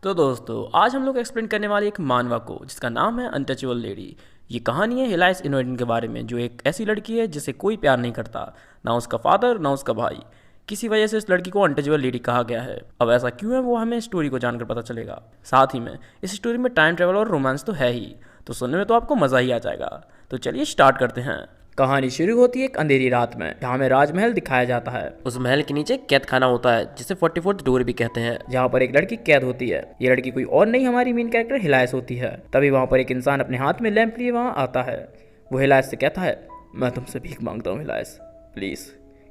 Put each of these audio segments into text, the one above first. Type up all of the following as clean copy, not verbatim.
तो दोस्तों आज हम लोग एक्सप्लेन करने वाले एक मानवा को जिसका नाम है अनटचेबल लेडी। ये कहानी है हिलाइस इनोइडन के बारे में, जो एक ऐसी लड़की है जिसे कोई प्यार नहीं करता, ना उसका फादर ना उसका भाई। किसी वजह से इस लड़की को अनटचेबल लेडी कहा गया है। अब ऐसा क्यों है वो हमें स्टोरी को जानकर पता चलेगा। साथ ही में इस स्टोरी में टाइम ट्रेवल और रोमांस तो है ही, तो सुनने में तो आपको मज़ा ही आ जाएगा। तो चलिए स्टार्ट करते हैं। कहानी शुरू होती है एक अंधेरी रात में, जहाँ हमें राजमहल दिखाया जाता है। उस महल के नीचे कैद खाना होता है जिसे 44th डोर भी कहते हैं, जहाँ पर एक लड़की कैद होती है। ये लड़की कोई और नहीं, हमारी मेन कैरेक्टर हिलाइस होती है। तभी वहाँ पर एक इंसान अपने हाथ में लैंप लिए वहाँ आता है। वो हिलाइस से कहता है, मैं तुमसे भीख मांगता हूँ हिलाइस, प्लीज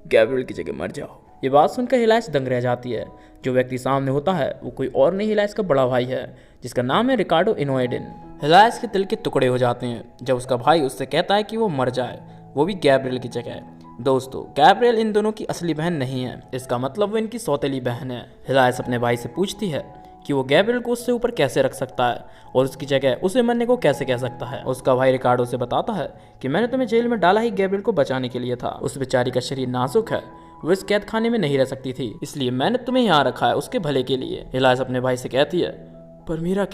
गैब्रियल की जगह मर जाओ। ये बात सुनकर हिलाइस दंग रह जाती है। जो व्यक्ति सामने होता है वो कोई और नहीं, हिलाइस का बड़ा भाई है जिसका नाम है रिकार्डो इनोइडन। हिलाइस के दिल के टुकड़े हो जाते हैं जब उसका भाई उससे कहता है कि वो मर जाए, वो भी गैब्रियल की जगह। दोस्तों, गैब्रियल इन दोनों की असली बहन नहीं है, इसका मतलब वो इनकी सौतेली बहन है। हिलाइस अपने भाई से पूछती है कि वो गैब्रियल को उससे ऊपर कैसे रख सकता है और उसकी जगह उसे मरने को कैसे कह सकता है। उसका भाई रिकार्डो से बताता है कि मैंने तुम्हें जेल में डाला ही गैब्रियल को बचाने के लिए था। उस बेचारी का शरीर नाजुक है, वो इस कैद खाने में नहीं रह सकती थी, इसलिए मैंने तुम्हें यहाँ रखा है उसके भले के लिए। हिलाइस अपने भाई से कहती है, पर मेरा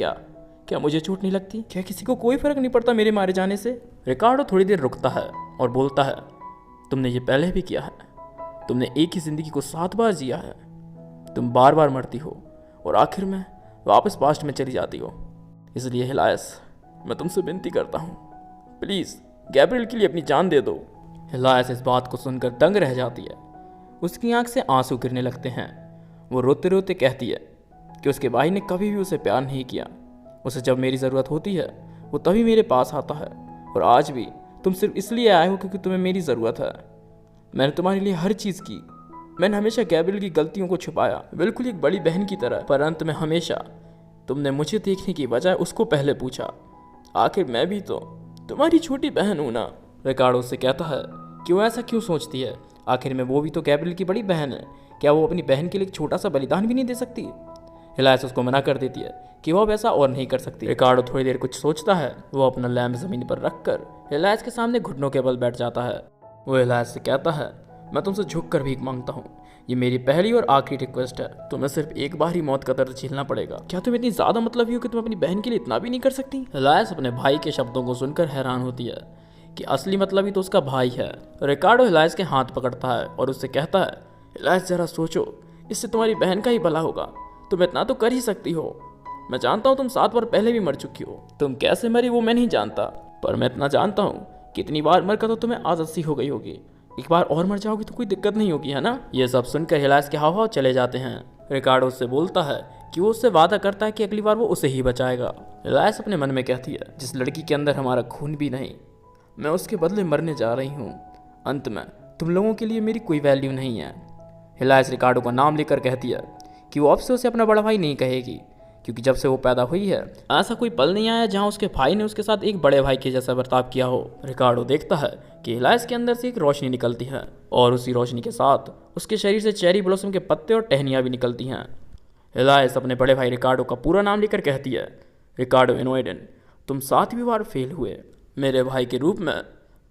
क्या मुझे चोट नहीं लगती? क्या किसी को कोई फर्क नहीं पड़ता मेरे मारे जाने से? रिकार्डो थोड़ी देर रुकता है और बोलता है, तुमने ये पहले भी किया है। तुमने एक ही जिंदगी को 7 बार जिया है। तुम बार बार मरती हो और आखिर में वापस पास्ट में चली जाती हो। इसलिए हिलाइस, मैं तुमसे विनती करता हूँ, प्लीज़ गैब्रियल के लिए अपनी जान दे दो। हिलाइस इस बात को सुनकर दंग रह जाती है। उसकी आंख से आंसू गिरने लगते हैं। वो रोते रोते कहती है कि उसके भाई ने कभी भी उसे प्यार नहीं किया। उसे जब मेरी ज़रूरत होती है वो तभी मेरे पास आता है, और आज भी तुम सिर्फ इसलिए आए हो क्योंकि तुम्हें मेरी ज़रूरत है। मैंने तुम्हारे लिए हर चीज़ की। मैंने हमेशा गैब्रियल की गलतियों को छुपाया, बिल्कुल एक बड़ी बहन की तरह, पर अंत में हमेशा तुमने मुझे देखने की बजाय उसको पहले पूछा। आखिर मैं भी तो तुम्हारी छोटी बहन हूँ ना। रिकार्डो से कहता है कि वो ऐसा क्यों सोचती है, आखिर में वो भी तो गैब्रियल की बड़ी बहन है। क्या वो अपनी बहन के लिए एक छोटा सा बलिदान भी नहीं दे सकती? हिलाइस उसको मना कर देती है कि वो अब ऐसा और नहीं कर सकती। रिकार्डो थोड़ी देर कुछ सोचता है। वो अपना लैंप ज़मीन पर रखकर हिलाइस के सामने घुटनों के बल बैठ जाता है। वो हिलाइस से कहता है, मैं तुमसे झुक कर भीख मांगता हूँ। ये मेरी पहली और आखिरी रिक्वेस्ट है। तुम्हें सिर्फ एक बार ही मौत का दर्द झेलना पड़ेगा। क्या तुम इतनी ज़्यादा मतलबी हो कि तुम अपनी बहन के लिए इतना भी नहीं कर सकती? हिलाइस अपने भाई के शब्दों को सुनकर हैरान होती है कि असली मतलबी तो उसका भाई है। रिकार्डो हिलाइस के हाथ पकड़ता है और उससे कहता है, हिलाइस जरा सोचो, इससे तुम्हारी बहन का ही भला होगा। तुम इतना तो कर ही सकती हो। मैं जानता हूँ तुम 7 बार पहले भी मर चुकी हो। तुम कैसे मरी वो मैं नहीं जानता, पर मैं इतना जानता हूँ कितनी बार मर कर तो तुम्हें आदत सी हो गई होगी। एक बार और मर जाओगी तो कोई दिक्कत नहीं होगी, है ना? ये सब सुनकर हिलाइस के हाव चले जाते हैं। रिकार्डो उससे बोलता है कि वो उससे वादा करता है कि अगली बार वो उसे ही बचाएगा। हिलाइस अपने मन में कहती है, जिस लड़की के अंदर हमारा खून भी नहीं, मैं उसके बदले मरने जा रही हूँ। अंत में तुम लोगों के लिए मेरी कोई वैल्यू नहीं है। हिलाइस रिकार्डो का नाम लेकर कहती है कि वो अब से उसे अपना बड़ा भाई नहीं कहेगी, क्योंकि जब से वो पैदा हुई है ऐसा कोई पल नहीं आया जहां उसके भाई ने उसके साथ एक बड़े भाई के जैसा बर्ताव किया हो। रिकार्डो देखता है कि हिलाइस के अंदर से एक रोशनी निकलती है और उसी रोशनी के साथ उसके शरीर से चेरी ब्लॉसम के पत्ते और टहनियाँ भी निकलती हैं। हिलाइस अपने बड़े भाई रिकार्डो का पूरा नाम लेकर कहती है, रिकार्डो इनोइडन, तुम 7वीं बार फेल हुए। मेरे भाई के रूप में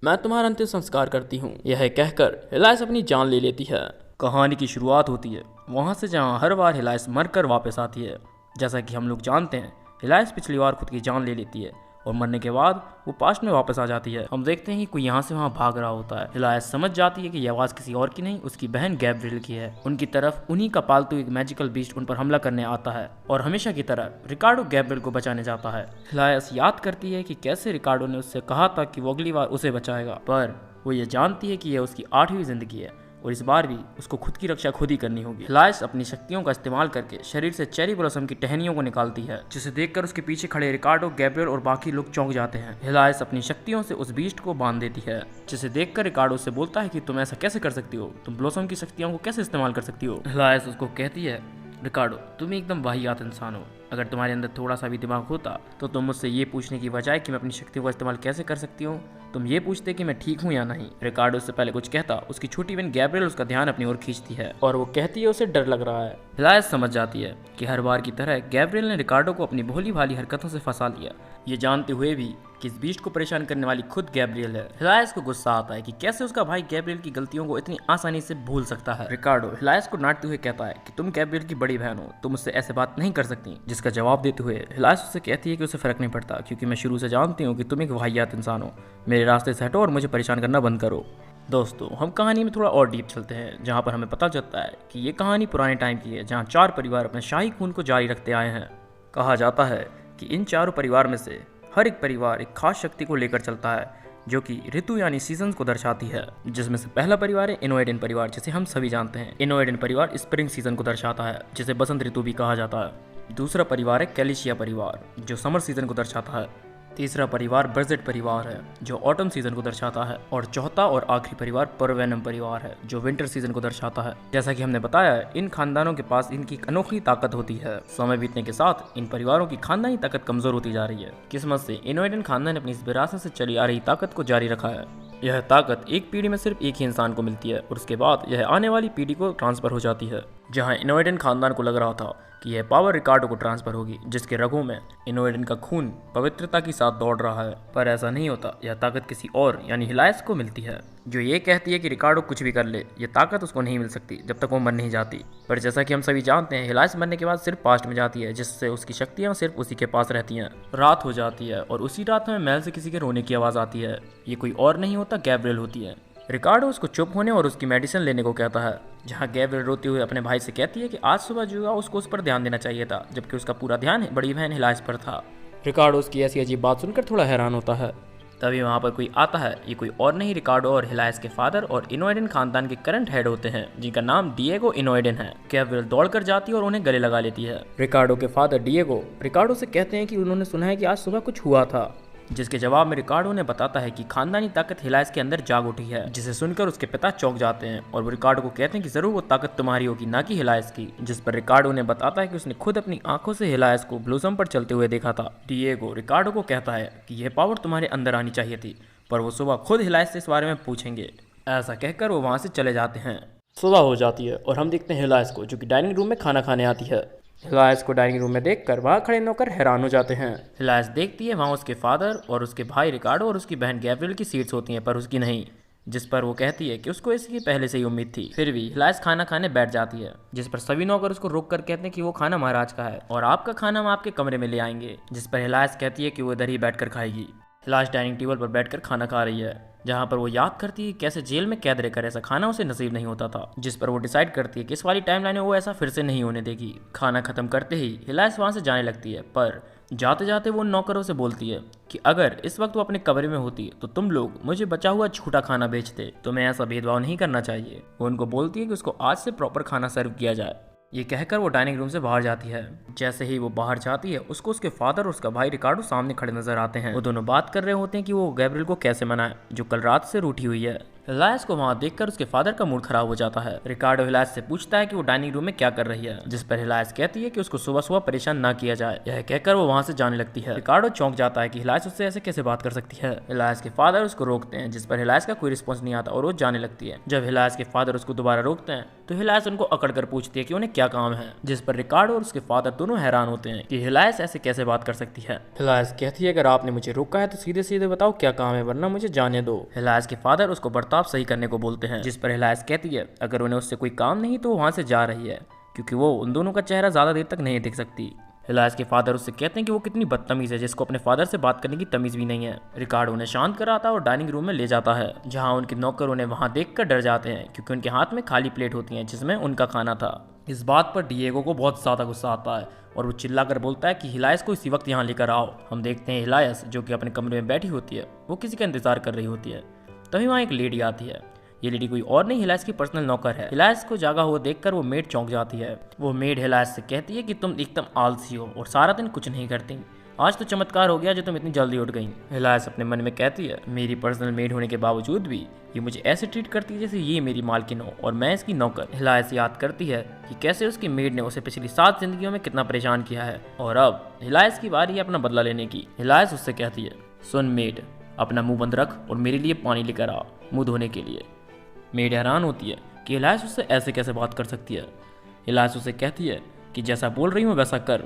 मैं तुम्हारा अंतिम संस्कार करती हूँ। यह कहकर हिलाइस अपनी जान ले लेती है। कहानी की शुरुआत होती है वहाँ से जहाँ हर बार हिलाइस मर कर वापस आती है। जैसा कि हम लोग जानते हैं, हिलाइस पिछली बार खुद की जान ले लेती है और मरने के बाद वो पास्ट में वापस आ जाती है। हम देखते हैं कि कोई यहाँ से वहाँ भाग रहा होता है। हिलाइस समझ जाती है कि यह आवाज़ किसी और की नहीं, उसकी बहन गैब्रियल की है। उनकी तरफ उन्हीं का पालतू एक मैजिकल बीस्ट उन पर हमला करने आता है और हमेशा की तरह रिकार्डो गैब्रियल को बचाने जाता है। हिलाइस याद करती है कि कैसे रिकार्डो ने उससे कहा था कि वो अगली बार उसे बचाएगा, पर वो ये जानती है कि यह उसकी 8वीं जिंदगी है और इस बार भी उसको खुद की रक्षा खुद ही करनी होगी। हिलाइस अपनी शक्तियों का इस्तेमाल करके शरीर से चेरी ब्लॉसम की टहनियों को निकालती है, जिसे देखकर उसके पीछे खड़े रिकार्डो, गैब्रियल और बाकी लोग चौंक जाते हैं। हिलाइस अपनी शक्तियों से उस बीस्ट को बांध देती है, जिसे देखकर रिकार्डो से बोलता है कि तुम ऐसा कैसे कर सकती हो, तुम ब्लॉसम की शक्तियों को कैसे इस्तेमाल कर सकती हो। हिलाइस उसको कहती है, रिकार्डो, तुम एकदम वाहियात इंसान हो। अगर तुम्हारे अंदर थोड़ा सा भी दिमाग होता तो तुम मुझसे ये पूछने की बजाय कि मैं अपनी शक्तियों का इस्तेमाल कैसे कर सकती हूँ, तुम ये पूछते कि मैं ठीक हूँ या नहीं। रिकार्डो उससे पहले कुछ कहता, उसकी छोटी बहन गैब्रियल उसका ध्यान अपनी ओर खींचती है और वो कहती है उसे डर लग रहा है। हिलाइस समझ जाती है कि हर बार की तरह गैब्रियल ने रिकार्डो को अपनी भोली भाली हरकतों से फंसा लिया। ये जानते हुए भी कि इस बीस्ट को परेशान करने वाली खुद गैब्रियल है। हिलायस को गुस्सा आता है कि कैसे उसका भाई गैब्रियल की गलतियों को इतनी आसानी से भूल सकता है। रिकार्डो हिलायस को डांटते हुए कहता है कि तुम गैब्रियल की बड़ी बहन हो, तुम उससे ऐसे बात नहीं कर सकती, जिसका जवाब देते हुए हिलायस उससे कहती है कि उसे फर्क नहीं पड़ता, क्योंकि मैं शुरू से जानती हूँ कि तुम एक वाहियात इंसान हो, मेरे रास्ते से हटो और मुझे परेशान करना बंद करो। दोस्तों, हम कहानी में थोड़ा और डीप चलते हैं, जहाँ पर हमें पता चलता है कि ये कहानी पुराने टाइम की है, जहाँ 4 परिवार अपने शाही खून को जारी रखते आए हैं। कहा जाता है कि इन 4 परिवार में से हर एक परिवार एक खास शक्ति को लेकर चलता है, जो कि ऋतु यानी सीजन्स को दर्शाती है। जिसमें से पहला परिवार है इनोएडन परिवार, जिसे हम सभी जानते हैं। इनोएडन परिवार स्प्रिंग सीजन को दर्शाता है, जिसे बसंत ऋतु भी कहा जाता है। दूसरा परिवार है कैलिशिया परिवार, जो समर सीजन को दर्शाता है। तीसरा परिवार बर्जेट परिवार है, जो ऑटम सीजन को दर्शाता है। और चौथा और आखिरी परिवार परवेनम परिवार है, जो विंटर सीजन को दर्शाता है। जैसा कि हमने बताया, इन खानदानों के पास इनकी अनोखी ताकत होती है। समय बीतने के साथ इन परिवारों की खानदानी ताकत कमजोर होती जा रही है। किस्मत से इनोएडन खानदान ने अपनी इस विरासत से चली आ रही ताकत को जारी रखा है। यह ताकत एक पीढ़ी में सिर्फ एक ही इंसान को मिलती है, और उसके बाद यह आने वाली पीढ़ी को ट्रांसफर हो जाती है। जहां इनोएडन खानदान को लग रहा था कि यह पावर रिकार्डो को ट्रांसफर होगी, जिसके रगों में इनोएडन का खून पवित्रता के साथ दौड़ रहा है, पर ऐसा नहीं होता। यह ताकत किसी और यानी हिलायस को मिलती है, जो ये कहती है कि रिकार्डो कुछ भी कर ले, यह ताकत उसको नहीं मिल सकती जब तक वो मर नहीं जाती। पर जैसा कि हम सभी जानते हैं, हिलायस मरने के बाद सिर्फ पास्ट में जाती है, जिससे उसकी शक्तियाँ सिर्फ उसी के पास रहती हैं। रात हो जाती है और उसी रात में महल से किसी के रोने की आवाज़ आती है। ये कोई और नहीं होता, गैब्रियल होती है। रिकार्डो उसको चुप होने और उसकी मेडिसिन लेने को कहता है, जहां गैब्रियल रोते हुए अपने भाई से कहती है कि आज सुबह जो हुआ उसको उस पर ध्यान देना चाहिए था, जबकि उसका पूरा ध्यान बड़ी बहन हिलायस पर था। रिकार्डो उसकी ऐसी अजीब बात सुनकर थोड़ा हैरान होता है। तभी वहां पर कोई आता है। ये कोई और नहीं, रिकार्डो और हिलायस के फादर और इनोएडन खानदान के करंट हेड होते हैं, जिनका नाम डिएगो इनोएडन है। गैब्रियल दौड़कर जाती है और उन्हें गले लगा लेती है। रिकार्डो के फादर डिएगो रिकार्डो से कहते हैं कि उन्होंने सुना है कि आज सुबह कुछ हुआ था, जिसके जवाब में रिकार्डो ने बताता है कि खानदानी ताकत हिलायस के अंदर जाग उठी है, जिसे सुनकर उसके पिता चौंक जाते हैं और वो रिकार्डो को कहते हैं कि जरूर वो ताकत तुम्हारी होगी, ना कि हिलायस की। जिस पर रिकार्डो ने बताता है कि उसने खुद अपनी आंखों से हिलायस को ब्लूसम पर चलते हुए देखा था। डिएगो रिकार्डो को कहता है कि यह पावर तुम्हारे अंदर आनी चाहिए थी, पर वो सुबह खुद हिलायस से इस बारे में पूछेंगे। ऐसा कहकर वो वहाँ से चले जाते हैं। सुबह हो जाती है और हम देखते हैं हिलायस को, जो कि डाइनिंग रूम में खाना खाने आती है। हिलायस को डाइनिंग रूम में देखकर वहाँ खड़े नौकर हैरान हो जाते हैं। हिलायस देखती है वहाँ उसके फादर और उसके भाई रिकार्डो और उसकी बहन गैब्रियल की सीट्स होती हैं, पर उसकी नहीं। जिस पर वो कहती है कि उसको इसकी पहले से ही उम्मीद थी। फिर भी हिलायस खाना खाने बैठ जाती है, जिस पर सभी नौकर उसको रोक कर कहते हैं कि वो खाना महाराज का है और आपका खाना हम आपके कमरे में ले आएंगे। जिस पर हिलायस कहती है कि वो इधर ही बैठकर खाएगी। हिलायस डाइनिंग टेबल पर बैठकर खाना खा रही है, जहाँ पर वो याद करती है कैसे जेल में कैद रहकर ऐसा खाना उसे नसीब नहीं होता था। जिस पर वो डिसाइड करती है कि इस वाली टाइमलाइन में वो ऐसा फिर से नहीं होने देगी। खाना खत्म करते ही हिलायस वहाँ से जाने लगती है, पर जाते जाते वो उन नौकरों से बोलती है कि अगर इस वक्त वो अपने कमरे में होती तो तुम लोग मुझे बचा हुआ छूटा खाना बेचते, तुम्हें ऐसा भेदभाव नहीं करना चाहिए। वो उनको बोलती है कि उसको आज से प्रॉपर खाना सर्व किया जाए। ये कहकर वो डाइनिंग रूम से बाहर जाती है। जैसे ही वो बाहर जाती है, उसको उसके फादर और उसका भाई रिकार्डो सामने खड़े नजर आते हैं। वो दोनों बात कर रहे होते हैं कि वो गैब्रियल को कैसे मनाए, जो कल रात से रूठी हुई है। हिलायस को वहाँ देखकर उसके फादर का मूड खराब हो जाता है। रिकार्डो हिलायस से पूछता है कि वो डाइनिंग रूम में क्या कर रही है, जिस पर हिलायस कहती है कि उसको सुबह सुबह परेशान ना किया जाए। यह कहकर वो वहाँ से जाने लगती है। रिकार्डो चौंक जाता है कि हिलायस उससे ऐसे कैसे बात कर सकती है। हिलायस के फादर उसको रोकते हैं, जिस पर हिलायस का कोई रिस्पॉन्स नहीं आता और वो जाने लगती है। जब हिलायस के फादर उसको दोबारा रोकते हैं तो हिलायस उनको अकड़ कर पूछती है कि उन्हें क्या काम है, जिस पर रिकार्डो और उसके फादर दोनों हैरान होते हैं कि हिलायस ऐसे कैसे बात कर सकती है। हिलायस कहती है अगर आपने मुझे रोका है तो सीधे सीधे बताओ क्या काम है, वरना मुझे जाने दो। हिलायस के फादर उसको बर्ताव सही करने को बोलते हैं, जिस पर हिलायस कहती है अगर उन्हें उससे कोई काम नहीं तो वो वहां से जा रही है, क्योंकि वो उन दोनों का चेहरा ज्यादा देर तक नहीं देख सकती। हिलायस के फादर उससे कहते हैं कि वो कितनी बदतमीज है, जिसको अपने फादर से बात करने की तमीज भी नहीं है। रिकार्डो उन्हें शांत कराता है और डाइनिंग रूम में ले जाता है, जहां उनके नौकर उन्हें वहां देखकर डर जाते हैं, क्योंकि उनके हाथ में खाली प्लेट होती है जिसमें उनका खाना था। इस बात पर डिएगो को बहुत ज्यादा गुस्सा आता है और वो चिल्लाकर बोलता है कि हिलायस को इसी वक्त यहाँ लेकर आओ। हम देखते हैं हिलायस, जो कि अपने कमरे में बैठी होती है, वो किसी का इंतजार कर रही होती है। तभी वहाँ एक लेडी आती है। ये लेडी कोई और नहीं, हिलायस की पर्सनल नौकर है। हिलायस को जागा हुआ देखकर वो मेड चौंक जाती है। वो मेड हिलायस से कहती है कि तुम एकदम आलसी हो और सारा दिन कुछ नहीं करती। आज तो चमत्कार हो गया जो तुम इतनी जल्दी उठ गई। हिलायस अपने मन में कहती है मेरी पर्सनल मेड होने के बावजूद भी ये मुझे ऐसे ट्रीट करती है जैसे ये मेरी मालकिन हो और मैं इसकी नौकर। हिलायस याद करती है कि कैसे उसकी मेड ने उसे पिछली 7 जिंदगियों में कितना परेशान किया है और अब हिलायस की बारी है अपना बदला लेने की। हिलायस उससे कहती है सुन मेड, अपना मुंह बंद रख और मेरे लिए पानी लेकर आ मुंह धोने के लिए। मेड हैरान होती है कि हिलायस उससे ऐसे कैसे बात कर सकती है। हिलायस उसे कहती है कि जैसा बोल रही हूँ वैसा कर।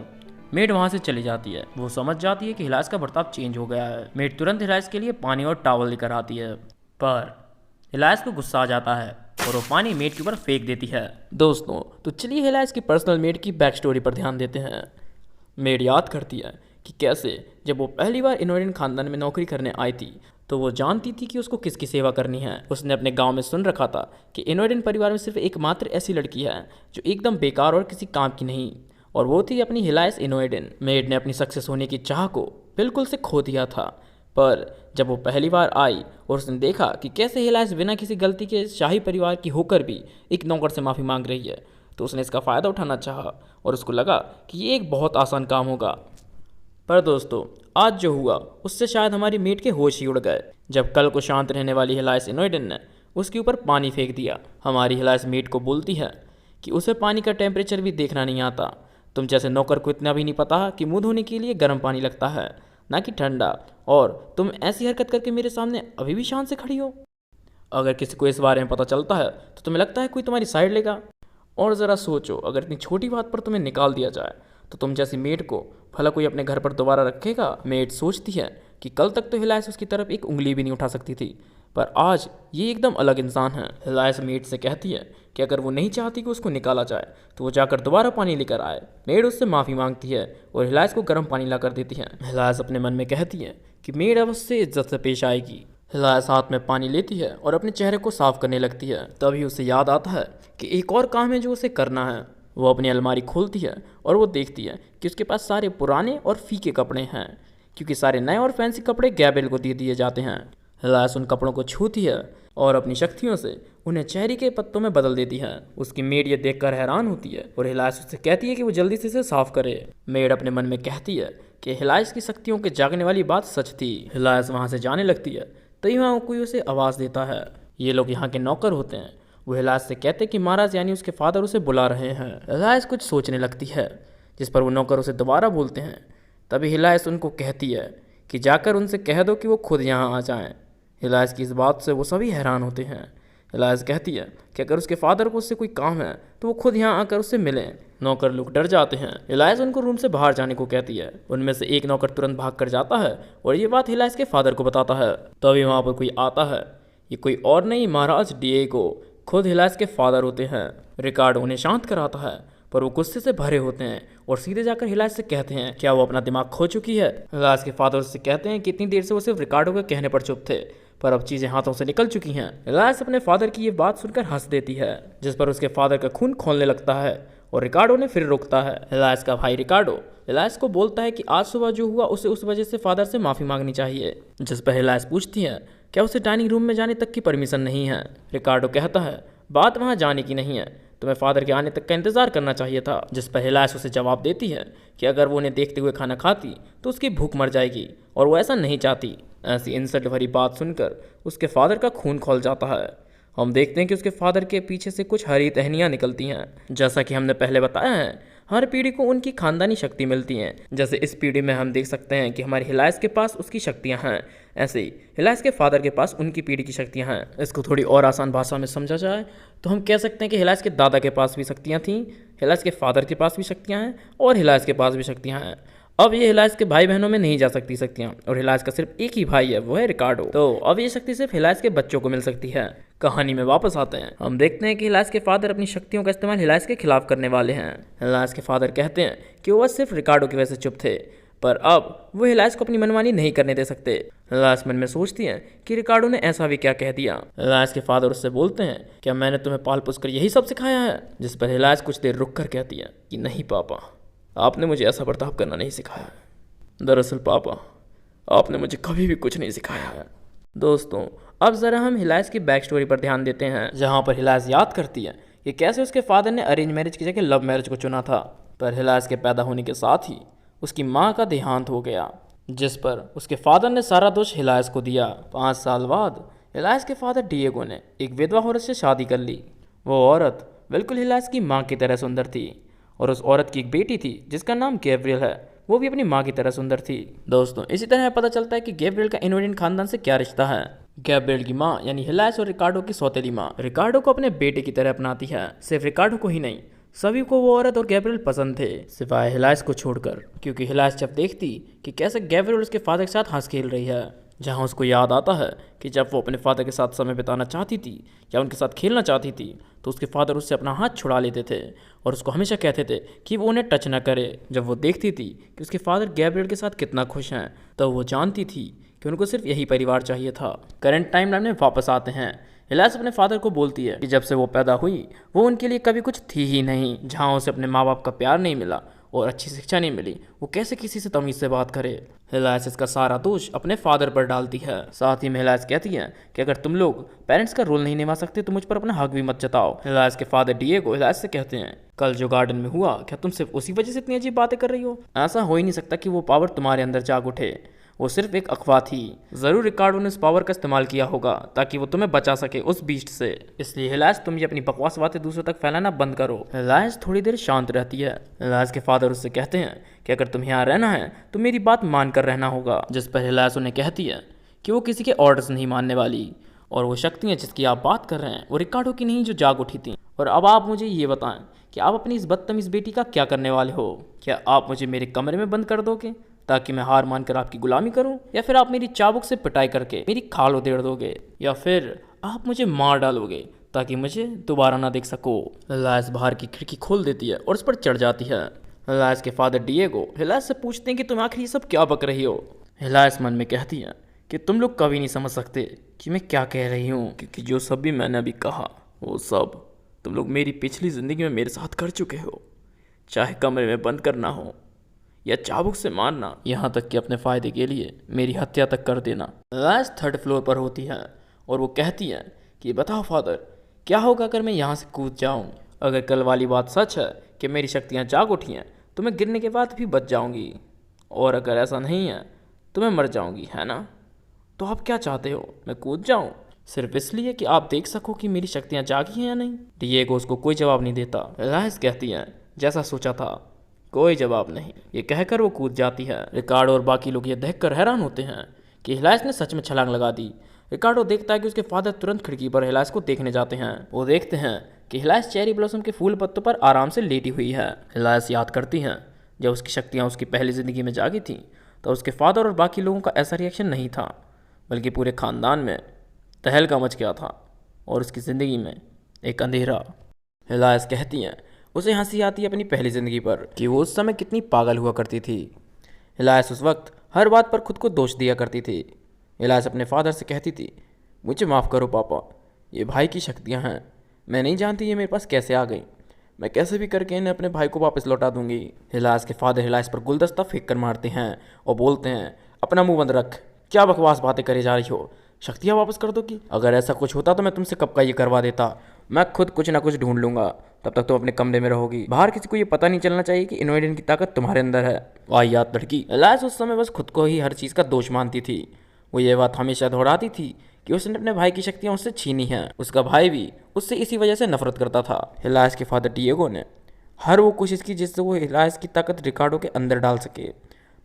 मेड वहाँ से चली जाती है। वो समझ जाती है कि हिलास का बर्ताव चेंज हो गया है। मेड तुरंत हिलास के लिए पानी और टॉवल लेकर आती है, पर हिलास को गुस्सा आ जाता है और वो पानी मेड के ऊपर फेंक देती है। दोस्तों, तो चलिए हिलास की पर्सनल मेड की बैक स्टोरी पर ध्यान देते हैं। मेड याद करती है कि कैसे जब वो पहली बार इनोडिन खानदान में नौकरी करने आई थी तो वो जानती थी कि उसको किसकी सेवा करनी है। उसने अपने गांव में सुन रखा था कि इनोडिन परिवार में सिर्फ एकमात्र ऐसी लड़की है जो एकदम बेकार और किसी काम की नहीं, और वो थी अपनी हिलाइस इनोडिन। मेड ने अपनी सक्सेस होने की चाह को बिल्कुल से खो दिया था, पर जब वो पहली बार आई और उसने देखा कि कैसे हिलाइस बिना किसी गलती के शाही परिवार की होकर भी एक नौकर से माफ़ी मांग रही है, तो उसने इसका फ़ायदा उठाना चाहा और उसको लगा कि ये एक बहुत आसान काम होगा। पर दोस्तों, आज जो हुआ उससे शायद हमारी मेड के होश ही उड़ गए जब कल को शांत रहने वाली हिलाइस इनोडिन ने उसके ऊपर पानी फेंक दिया। हमारी हिलाइस मेड को बोलती है कि उसे पानी का टेम्परेचर भी देखना नहीं आता। तुम जैसे नौकर को इतना भी नहीं पता कि मुंह धोने के लिए गर्म पानी लगता है, ना कि ठंडा, और तुम ऐसी हरकत करके मेरे सामने अभी भी शान से खड़ी हो। अगर किसी को इस बारे में पता चलता है तो तुम्हें लगता है कोई तुम्हारी साइड लेगा? और ज़रा सोचो, अगर इतनी छोटी बात पर तुम्हें निकाल दिया जाए तो तुम जैसी मेड को भला कोई अपने घर पर दोबारा रखेगा? मेड सोचती है कि कल तक तो हिलाइस उसकी तरफ एक उंगली भी नहीं उठा सकती थी, पर आज ये एकदम अलग इंसान है। हिलाइस मेड से कहती है कि अगर वो नहीं चाहती कि उसको निकाला जाए तो वो जाकर दोबारा पानी लेकर आए। मेड उससे माफ़ी मांगती है और हिलाइस को गर्म पानी ला कर देती है। हिलाइस अपने मन में कहती है कि मेड अब उससे इज्जत से पेश आएगी। हिलाइस हाथ में पानी लेती है और अपने चेहरे को साफ करने लगती है। तभी उसे याद आता है कि एक और काम है जो उसे करना है। वो अपनी अलमारी खोलती है और वो देखती है कि उसके पास सारे पुराने और फीके कपड़े हैं, क्योंकि सारे नए और फैंसी कपड़े गैब्रिएल को दे दिए जाते हैं। हिलाइस उन कपड़ों को छूती है और अपनी शक्तियों से उन्हें चेहरे के पत्तों में बदल देती है। उसकी मेड ये देखकर हैरान होती है और हिलाइस उससे कहती है कि वो जल्दी से इसे साफ करे। मेड अपने मन में कहती है कि हिलाइस की शक्तियों के जागने वाली बात सच थी। हिलाइस वहाँ से जाने लगती है, तभी वहाँ कोई उसे आवाज़ देता है। ये लोग यहाँ के नौकर होते हैं। वो हिलाइस से कहते कि महाराज यानी उसके फादर उसे बुला रहे हैं। हिलाइस कुछ सोचने लगती है, जिस पर वो नौकर उसे दोबारा बोलते हैं। तभी हिलाइस उनको कहती है कि जाकर उनसे कह दो कि वो खुद यहाँ आ जाएं। हिलाइस की इस बात से वो सभी हैरान होते हैं। हिलाइस कहती है कि अगर उसके फादर को उससे कोई काम है तो वो खुद यहाँ आकर उससे मिलें। नौकर लोग डर जाते हैं। हिलाइस उनको रूम से बाहर जाने को कहती है। उनमें से एक नौकर तुरंत भाग कर जाता है और ये बात हिलाइस के फादर को बताता है। तभी वहाँ पर कोई आता है। ये कोई और नहीं, महाराज डिएगो खुद हिलाइस के फादर होते हैं। रिकार्डो उन्हें शांत कराता है, पर वो गुस्से से भरे होते हैं और सीधे जाकर हिलाइस से कहते हैं क्या वो अपना दिमाग खो चुकी है। हिलाइस के फादर उससे कहते हैं कि इतनी देर से वो सिर्फ रिकार्डो के कहने पर चुप थे, पर अब चीज़ें हाथों से निकल चुकी हैं। हिलाइस अपने फादर की ये बात सुनकर हंस देती है, जिस पर उसके फादर का खून खोलने लगता है और रिकार्डो ने फिर रोकता है। हिलाइस का भाई रिकार्डो हिलाइस को बोलता है कि आज सुबह जो हुआ उसे उस वजह से फादर से माफ़ी मांगनी चाहिए, जिस पर हिलाइस पूछती है क्या उसे डाइनिंग रूम में जाने तक की परमिशन नहीं है। रिकार्डो कहता है बात वहाँ जाने की नहीं है, तुम्हें फादर के आने तक का इंतजार करना चाहिए था। जिस पर हिलाइस उसे जवाब देती है कि अगर वो उन्हें देखते हुए खाना खाती तो उसकी भूख मर जाएगी और वो ऐसा नहीं चाहती। ऐसी इंसल्ट भरी बात सुनकर उसके फादर का खून खौल जाता है। हम देखते हैं कि उसके फादर के पीछे से कुछ हरी टहनियाँ निकलती हैं। जैसा कि हमने पहले बताया है, हर पीढ़ी को उनकी खानदानी शक्ति मिलती हैं। जैसे इस पीढ़ी में हम देख सकते हैं कि हमारे हिलाइस के पास उसकी शक्तियाँ हैं, ऐसे ही हिलाइस के फादर के पास उनकी पीढ़ी की शक्तियाँ हैं। इसको थोड़ी और आसान भाषा में समझा जाए तो हम कह सकते हैं कि हिलाइस के दादा के पास भी शक्तियाँ थीं, हिलाइस के फादर के पास भी शक्तियाँ हैं और हिलाइस के पास भी शक्तियाँ हैं। अब ये हिलाइस के भाई बहनों में नहीं जा सकती शक्तियाँ, और हिलाइस का सिर्फ एक ही भाई है, वो है रिकार्डो। तो अब ये शक्ति सिर्फ हिलाइस के बच्चों को मिल सकती है। कहानी में वापस आते हैं। हम देखते हैं कि हिलाइस के फादर अपनी शक्तियों का इस्तेमाल हिलाइस के खिलाफ करने वाले हैं। हिलाइस के फादर कहते हैं कि वो बस सिर्फ रिकार्डो की वजह से चुप थे, पर अब वो हिलाइस को अपनी मनमानी नहीं करने दे सकते। हिलाइस मन में सोचती हैं कि रिकार्डो ने ऐसा भी क्या कह दिया। हिलाइस के फादर उससे बोलते हैं क्या मैंने तुम्हें पाल पोस कर यही सब सिखाया है, जिस पर हिलाइस कुछ देर रुक कर कहती है कि नहीं पापा, आपने मुझे ऐसा बर्ताव करना नहीं सिखाया है। दरअसल पापा, आपने मुझे कभी भी कुछ नहीं सिखाया है। दोस्तों, अब ज़रा हम हिलाइस की बैक स्टोरी पर ध्यान देते हैं, जहाँ पर हिलाइस याद करती है कि कैसे उसके फादर ने अरेंज मैरिज की जगह लव मैरिज को चुना था। पर हिलाइस के पैदा होने के साथ ही उसकी माँ का देहांत हो गया, जिस पर उसके फादर ने सारा दोष हिलाइस को दिया। 5 साल बाद हिलाइस के फादर डिएगो ने एक विधवा औरत से शादी कर ली। वो औरत बिल्कुल हिलाइस की माँ की तरह सुंदर थी, और उस औरत की एक बेटी थी जिसका नाम गैब्रिएल है। वो भी अपनी माँ की तरह सुंदर थी। दोस्तों, इसी तरह पता चलता है कि गैब्रिएल का इनोडिन खानदान से क्या रिश्ता है। गैब्रिएल की माँ यानी हिलाइस और रिकार्डो की सौतेली माँ रिकार्डो को अपने बेटे की तरह अपनाती है। सिर्फ रिकार्डो को ही नहीं, सभी को वो औरत और गैब्रियल पसंद थे, सिवाय हिलाइस को छोड़कर, क्योंकि हिलाइस जब देखती कि कैसे गैब्रियल उसके फादर के साथ हंस खेल रही है, जहाँ उसको याद आता है कि जब वो अपने फादर के साथ समय बिताना चाहती थी या उनके साथ खेलना चाहती थी तो उसके फादर उससे अपना हाथ छुड़ा लेते थे और उसको हमेशा कहते थे कि वो उन्हें टच ना करे। जब वो देखती थी कि उसके फादर गैब्रियल के साथ कितना खुश हैं, तो वो जानती थी कि उनको सिर्फ यही परिवार चाहिए था। करंट टाइमलाइन में वापस आते हैं। हिलाइस अपने फादर को बोलती है कि जब से वो पैदा हुई वो उनके लिए कभी कुछ थी ही नहीं। जहाँ उसे अपने माँ बाप का प्यार नहीं मिला और अच्छी शिक्षा नहीं मिली, वो कैसे किसी से तमीज़ से बात करे। हिलाइस इसका सारा दोष अपने फादर पर डालती है। साथ ही में हिलाइस कहती है कि अगर तुम लोग पेरेंट्स का रोल नहीं निभा सकते तो मुझ पर अपना हक भी मत जताओ। हिलाइस के फादर डिएगो हिलाइस से कहते हैं, कल जो गार्डन में हुआ, क्या तुम सिर्फ उसी वजह से इतनी अजीब बातें कर रही हो? ऐसा हो ही नहीं सकता कि वो पावर तुम्हारे अंदर जाग उठे, वो सिर्फ एक अफवाह थी। ज़रूर रिकार्डो ने उस पावर का इस्तेमाल किया होगा ताकि वो तुम्हें बचा सके उस बीस्ट से। इसलिए हिलाइस, तुम ये अपनी बकवास बातें दूसरों तक फैलाना बंद करो। हिलाइस थोड़ी देर शांत रहती है। हिलाइस के फादर उससे कहते हैं कि अगर तुम्हें यहाँ रहना है तो मेरी बात मान कर रहना होगा, जिस पर हिलाइस उन्हें कहती है कि वो किसी के ऑर्डर्स नहीं मानने वाली और वो शक्तियाँ जिसकी आप बात कर रहे हैं वो रिकार्डो की नहीं जो जाग उठी थी। और अब आप मुझे ये बताएं कि आप अपनी इस बदतमीज़ बेटी का क्या करने वाले हो? क्या आप मुझे मेरे कमरे में बंद कर दोगे ताकि मैं हार मानकर आपकी गुलामी करूं, या फिर आप मेरी चाबुक से पिटाई करके मेरी खाल उधेड़ दोगे, या फिर आप मुझे मार डालोगे ताकि मुझे दोबारा ना देख सको? हिलाइस बाहर की खिड़की खोल देती है और उस पर चढ़ जाती है। हिलाइस के फादर डिएगो हिलाइस से पूछते हैं कि तुम आखिर ये सब क्या बक रही हो? हिलाइस मन में कहती है कि तुम लोग कभी नहीं समझ सकते कि मैं क्या कह रही हूँ, क्योंकि जो सब भी मैंने अभी कहा वो सब तुम लोग मेरी पिछली ज़िंदगी में मेरे साथ कर चुके हो, चाहे कमरे में बंद करना हो या चाबुक से मारना, यहाँ तक कि अपने फ़ायदे के लिए मेरी हत्या तक कर देना। हिलाइस 3rd फ्लोर पर होती है और वो कहती है कि बताओ फादर, क्या होगा अगर मैं यहाँ से कूद जाऊँ? अगर कल वाली बात सच है कि मेरी शक्तियाँ जाग उठी हैं तो मैं गिरने के बाद भी बच जाऊँगी, और अगर ऐसा नहीं है तो मैं मर जाऊँगी, है ना? तो आप क्या चाहते हो, मैं कूद जाऊँ सिर्फ इसलिए कि आप देख सको कि मेरी शक्तियाँ जागी हैं या नहीं? डिएगो उसको कोई जवाब नहीं देता। हिलाइस कहती है, जैसा सोचा था, कोई जवाब नहीं। ये कहकर वो कूद जाती है। रिकार्डो और बाकी लोग ये देखकर हैरान होते हैं कि हिलाइस ने सच में छलांग लगा दी। रिकार्डो देखता है कि उसके फादर तुरंत खिड़की पर हिलाइस को देखने जाते हैं। वो देखते हैं कि हिलाइस चेरी ब्लॉसम के फूल पत्तों पर आराम से लेटी हुई है। हिलाइस याद करती हैं जब उसकी शक्तियाँ उसकी पहली ज़िंदगी में जागी थी तो उसके फादर और बाकी लोगों का ऐसा रिएक्शन नहीं था, बल्कि पूरे ख़ानदान में तहलका मच गया था और उसकी ज़िंदगी में एक अंधेरा। हिलाइस कहती हैं उसे हंसी आती है अपनी पहली ज़िंदगी पर कि वो उस समय कितनी पागल हुआ करती थी। हिलाइस उस वक्त हर बात पर खुद को दोष दिया करती थी। हिलाइस अपने फादर से कहती थी, मुझे माफ़ करो पापा, ये भाई की शक्तियाँ हैं, मैं नहीं जानती ये मेरे पास कैसे आ गई, मैं कैसे भी करके इन्हें अपने भाई को वापस लौटा दूंगी। हिलाइस के फादर हिलाइस पर गुलदस्ता फेंक कर मारते हैं और बोलते हैं, अपना मुंह बंद रख, क्या बकवास बातें करे जा रही हो, शक्तियाँ वापस कर दो कि अगर ऐसा कुछ होता तो मैं तुमसे कब का ये करवा देता, मैं खुद कुछ ना कुछ ढूंढ लूंगा, तब तक तुम अपने कमरे में रहोगी, बाहर किसी को ये पता नहीं चलना चाहिए कि इनवेडन की ताकत तुम्हारे अंदर है। वाहियात लड़की। हिलाइस उस समय बस खुद को ही हर चीज़ का दोष मानती थी। वो ये बात हमेशा दोहराती थी कि उसने अपने भाई की शक्तियाँ उससे छीनी हैं। उसका भाई भी उससे इसी वजह से नफरत करता था। हिलाइस के फादर डिएगो ने हर वो कोशिश की जिससे वो हिलाइस की ताकत रिकार्डो के अंदर डाल सके,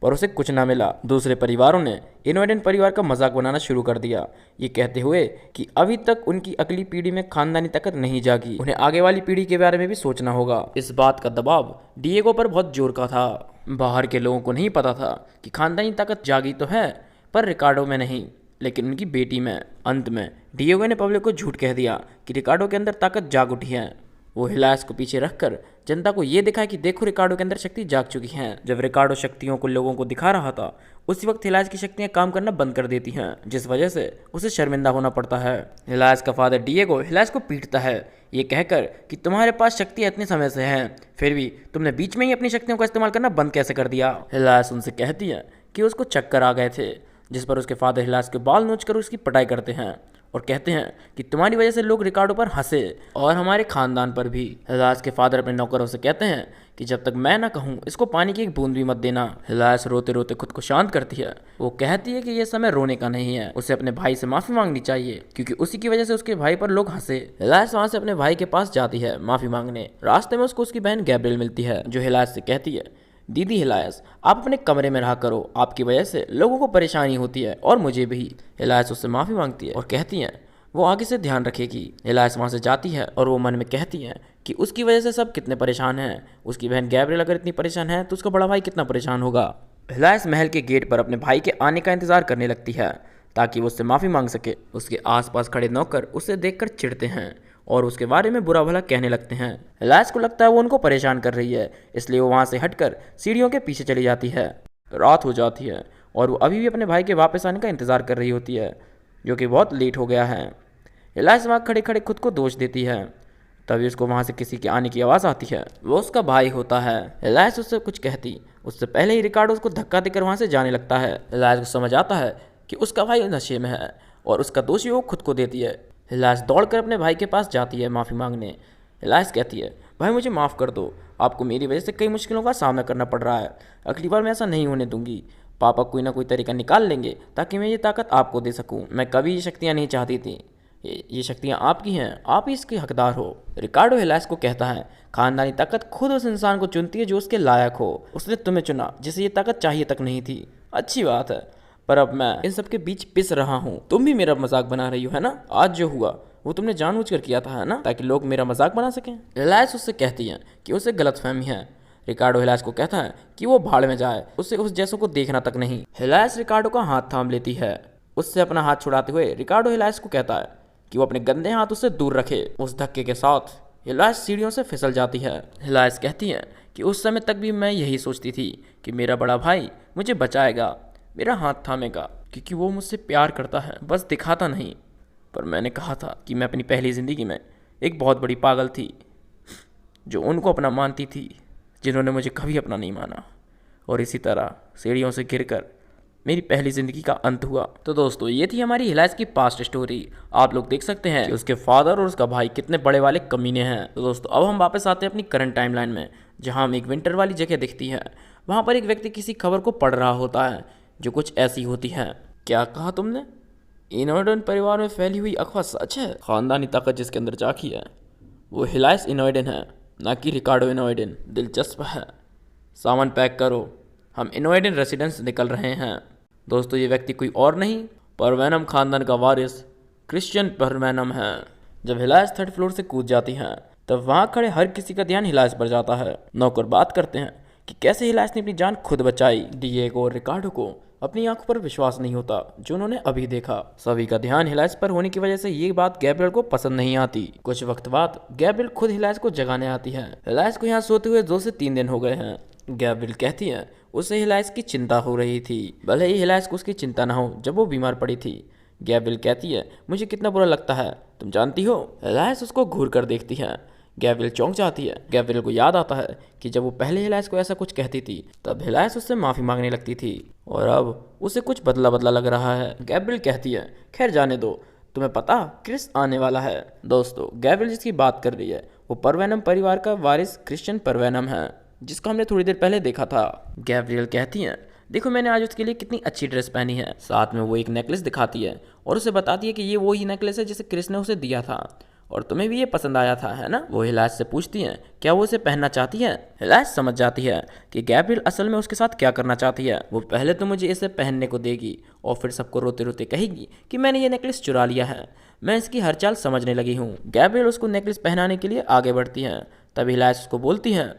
पर उसे कुछ ना मिला। दूसरे परिवारों ने इनवेडन परिवार का मजाक बनाना शुरू कर दिया, ये कहते हुए कि अभी तक उनकी अगली पीढ़ी में खानदानी ताकत नहीं जागी, उन्हें आगे वाली पीढ़ी के बारे में भी सोचना होगा। इस बात का दबाव डिएगो पर बहुत जोर का था। बाहर के लोगों को नहीं पता था कि खानदानी ताकत जागी तो है, पर रिकार्डो में नहीं, लेकिन उनकी बेटी में। अंत में डिएगो ने पब्लिक को झूठ कह दिया कि रिकार्डो के अंदर ताकत जाग उठी है। वो हिलाइस को पीछे रखकर जनता को ये दिखाया कि देखो रिकार्डो के अंदर शक्ति जाग चुकी हैं। जब रिकार्डो शक्तियों को लोगों को दिखा रहा था, उसी वक्त हिलाइस की शक्तियां काम करना बंद कर देती हैं, जिस वजह से उसे शर्मिंदा होना पड़ता है। हिलाइस का फादर डिएगो हिलाइस को पीटता है, ये कहकर कि तुम्हारे पास शक्तियां इतने समय से हैं, फिर भी तुमने बीच में ही अपनी शक्तियों का इस्तेमाल करना बंद कैसे कर दिया। हिलाइस उनसे कहती है कि उसको चक्कर आ गए थे, जिस पर उसके फादर हिलाइस के बाल नोचकर उसकी पिटाई करते हैं और कहते हैं कि तुम्हारी वजह से लोग रिकार्डो पर हंसे और हमारे खानदान पर भी। हिलाइस के फादर अपने नौकरों से कहते हैं कि जब तक मैं ना कहूँ इसको पानी की एक बूंद भी मत देना। हिलाइस रोते रोते खुद को शांत करती है। वो कहती है कि यह समय रोने का नहीं है, उसे अपने भाई से माफ़ी मांगनी चाहिए क्योंकि उसी की वजह से उसके भाई पर लोग हंसे। हिलाइस वहाँ से अपने भाई के पास जाती है माफ़ी मांगने। रास्ते में उसको उसकी बहन गैब्रियल मिलती है, जो हिलाइस से कहती है, दीदी हिलाइस, आप अपने कमरे में रहा करो, आपकी वजह से लोगों को परेशानी होती है और मुझे भी। हिलाइस उससे माफ़ी मांगती है और कहती हैं, वो आगे से ध्यान रखेगी। हिलास वहाँ से जाती है और वो मन में कहती है कि उसकी वजह से सब कितने परेशान हैं। उसकी बहन गैब्रियल अगर इतनी परेशान है तो उसका बड़ा भाई कितना परेशान होगा। हिलास महल के गेट पर अपने भाई के आने का इंतजार करने लगती है ताकि वो उससे माफ़ी मांग सके। उसके आसपास खड़े नौकर उसे देखकर चिढ़ते हैं और उसके बारे में बुरा भला कहने लगते हैं। हिलास को लगता है वो उनको परेशान कर रही है, इसलिए वो वहाँ से हटकर सीढ़ियों के पीछे चली जाती है। रात हो जाती है और वो अभी भी अपने भाई के वापस आने का इंतज़ार कर रही होती है, जो कि बहुत लेट हो गया है। हिलास वहाँ खड़े खड़े खुद को दोष देती है। तभी उसको वहाँ से किसी के आने की आवाज़ आती है। वो उसका भाई होता है। हिलास उससे कुछ कहती उससे पहले ही रिकार्डो उसको धक्का देकर वहाँ से जाने लगता है। हिलास को समझ आता है कि उसका भाई नशे में है और उसका दोषी वो खुद को देती है। हिलास दौड़कर अपने भाई के पास जाती है माफ़ी मांगने। हिलास कहती है, भाई मुझे माफ़ कर दो, आपको मेरी वजह से कई मुश्किलों का सामना करना पड़ रहा है। अगली बार मैं ऐसा नहीं होने दूंगी। पापा कोई ना कोई तरीका निकाल लेंगे ताकि मैं ये ताकत आपको दे सकूं। मैं कभी ये शक्तियाँ नहीं चाहती थी। ये शक्तियाँ आपकी हैं, आप ही इसके हकदार हो। रिकार्डो हिलास को कहता है, खानदानी ताकत खुद उस इंसान को चुनती है जो उसके लायक हो। उसने तुम्हें चुना जिसे ये ताकत चाहिए तक नहीं थी। अच्छी बात है, पर अब मैं इन सब के बीच पिस रहा हूँ। तुम भी मेरा मजाक बना रही हो, है ना? आज जो हुआ वो तुमने जानबूझकर किया था, है ना? ताकि लोग मेरा मजाक बना सकें। हिलास उससे कहती है कि उसे गलतफहमी है। रिकार्डो हिलास को कहता है कि वो भाड़ में जाए, उससे उस जैसों को देखना तक नहीं। हिलास रिकार्डो का हाथ थाम लेती है। उससे अपना हाथ छुड़ाते हुए रिकार्डो हिलास को कहता है कि वो अपने गंदे हाथ उससे दूर रखे। उस धक्के के साथ हिलास सीढ़ियों से फिसल जाती है। हिलास कहती है कि उस समय तक भी मैं यही सोचती थी कि मेरा बड़ा भाई मुझे बचाएगा, मेरा हाथ थामेगा, क्योंकि वो मुझसे प्यार करता है, बस दिखाता नहीं। पर मैंने कहा था कि मैं अपनी पहली ज़िंदगी में एक बहुत बड़ी पागल थी जो उनको अपना मानती थी, जिन्होंने मुझे कभी अपना नहीं माना। और इसी तरह सीढ़ियों से गिरकर मेरी पहली ज़िंदगी का अंत हुआ। तो दोस्तों, ये थी हमारी हिलास की पास्ट स्टोरी। आप लोग देख सकते हैं कि उसके फादर और उसका भाई कितने बड़े वाले कमीने हैं। तो दोस्तों, अब हम वापस आते हैं अपनी करंट टाइमलाइन में, जहां हम एक विंटर वाली जगह दिखती है। वहां पर एक व्यक्ति किसी खबर को पढ़ रहा होता है जो कुछ ऐसी होती है। क्या कहा तुमने? इनोइडन परिवार में फैली हुई अफवाह सच है? खानदानी ताकत जिसके अंदर झांकी है वो हिलास इनोइडन है, ना कि रिकार्डो इनोइडन। दिलचस्प है। सामान पैक करो, हम इनोइडन रेसिडेंस निकल रहे हैं। दोस्तों, ये व्यक्ति कोई और नहीं, परवैनम खानदान का वारिस क्रिश्चियन परवैनम है। जब हिलास थर्ड फ्लोर से कूद जाती हैं तब वहाँ खड़े हर किसी का ध्यान हिलास पर जाता है। नौकर बात करते हैं कि कैसे हिलास ने अपनी जान खुद बचाई। डिएगो और रिकार्डो को अपनी आंखों पर विश्वास नहीं होता जो उन्होंने अभी देखा। सभी का ध्यान हिलास पर होने की वजह से ये बात गैब्रियल को पसंद नहीं आती। कुछ वक्त बाद गैब्रियल खुद हिलास को जगाने आती है। हिलास को यहाँ सोते हुए 2 से 3 दिन हो गए हैं। गैब्रियल कहती है उसे हिलास की चिंता हो रही थी, भले ही हिलास को उसकी चिंता ना हो जब वो बीमार पड़ी थी। गैब्रियल कहती है मुझे कितना बुरा लगता है, तुम जानती हो? हिलास उसको घूर कर देखती है। गैब्रियल चौंक जाती है। गैब्रियल को याद आता है कि जब वो पहले हिलास को ऐसा कुछ कहती थी तब हिलास उससे माफ़ी मांगने लगती थी और अब उसे कुछ बदला बदला लग रहा है। गैब्रियल कहती है खैर जाने दो, तुम्हें पता क्रिस आने वाला है। दोस्तों, गैब्रियल जिसकी बात कर रही है वो परवैनम परिवार का वारिस क्रिश्चियन परवैनम है, जिसको हमने थोड़ी देर पहले देखा था। गैब्रियल कहती हैं देखो मैंने आज उसके लिए कितनी अच्छी ड्रेस पहनी है। साथ में वो एक नेकलेस दिखाती है और उसे बताती है कि ये वो ही नेकलेस है जिसे क्रिस ने उसे दिया था और तुम्हें भी ये पसंद आया था, है ना? वो हिलास से पूछती हैं क्या वो इसे पहनना चाहती है। हिलास समझ जाती है कि गैब्रियल असल में उसके साथ क्या करना चाहती है। वो पहले तो मुझे इसे पहनने को देगी और फिर सबको रोते रोते कहेगी कि मैंने ये नेकलेस चुरा लिया है। मैं इसकी हर चाल समझने लगी हूँ। गैब्रियल उसको नेकलेस पहनाने के लिए आगे बढ़ती हैं। तभी हिलास उसको बोलती हैं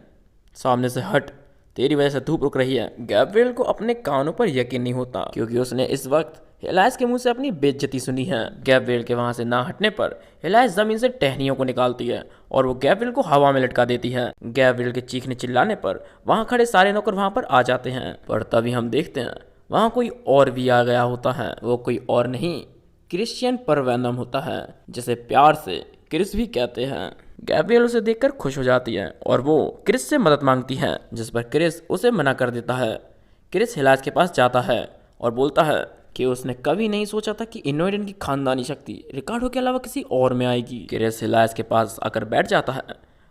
सामने से हट, तेरी वजह से धूप रुक रही है। गैब्रियल को अपने कानों पर यकीन नहीं होता क्योंकि उसने इस वक्त हिलास के मुंह से अपनी बेइज्जती सुनी है। गैब्रियल के वहां से ना हटने पर हिलास जमीन से टहनियों को निकालती है और वो गैब्रियल को हवा में लटका देती है। गैब्रियल के चीखने चिल्लाने पर वहां खड़े सारे नौकर वहां पर आ जाते हैं, पर तभी हम देखते हैं वहां कोई और भी आ गया होता है। वो कोई और नहीं, क्रिश्चियन परवैनम होता है, जिसे प्यार से क्रिस भी कहते हैं। गैब्रियल उसे देखकर खुश हो जाती है और वो क्रिस से मदद मांगती है, जिस पर क्रिस उसे मना कर देता है। क्रिस हिलास के पास जाता है और बोलता है कि उसने कभी नहीं सोचा था कि इनोइडन की खानदानी शक्ति रिकार्डो के अलावा किसी और में आएगी। क्रिस हिलास के पास आकर बैठ जाता है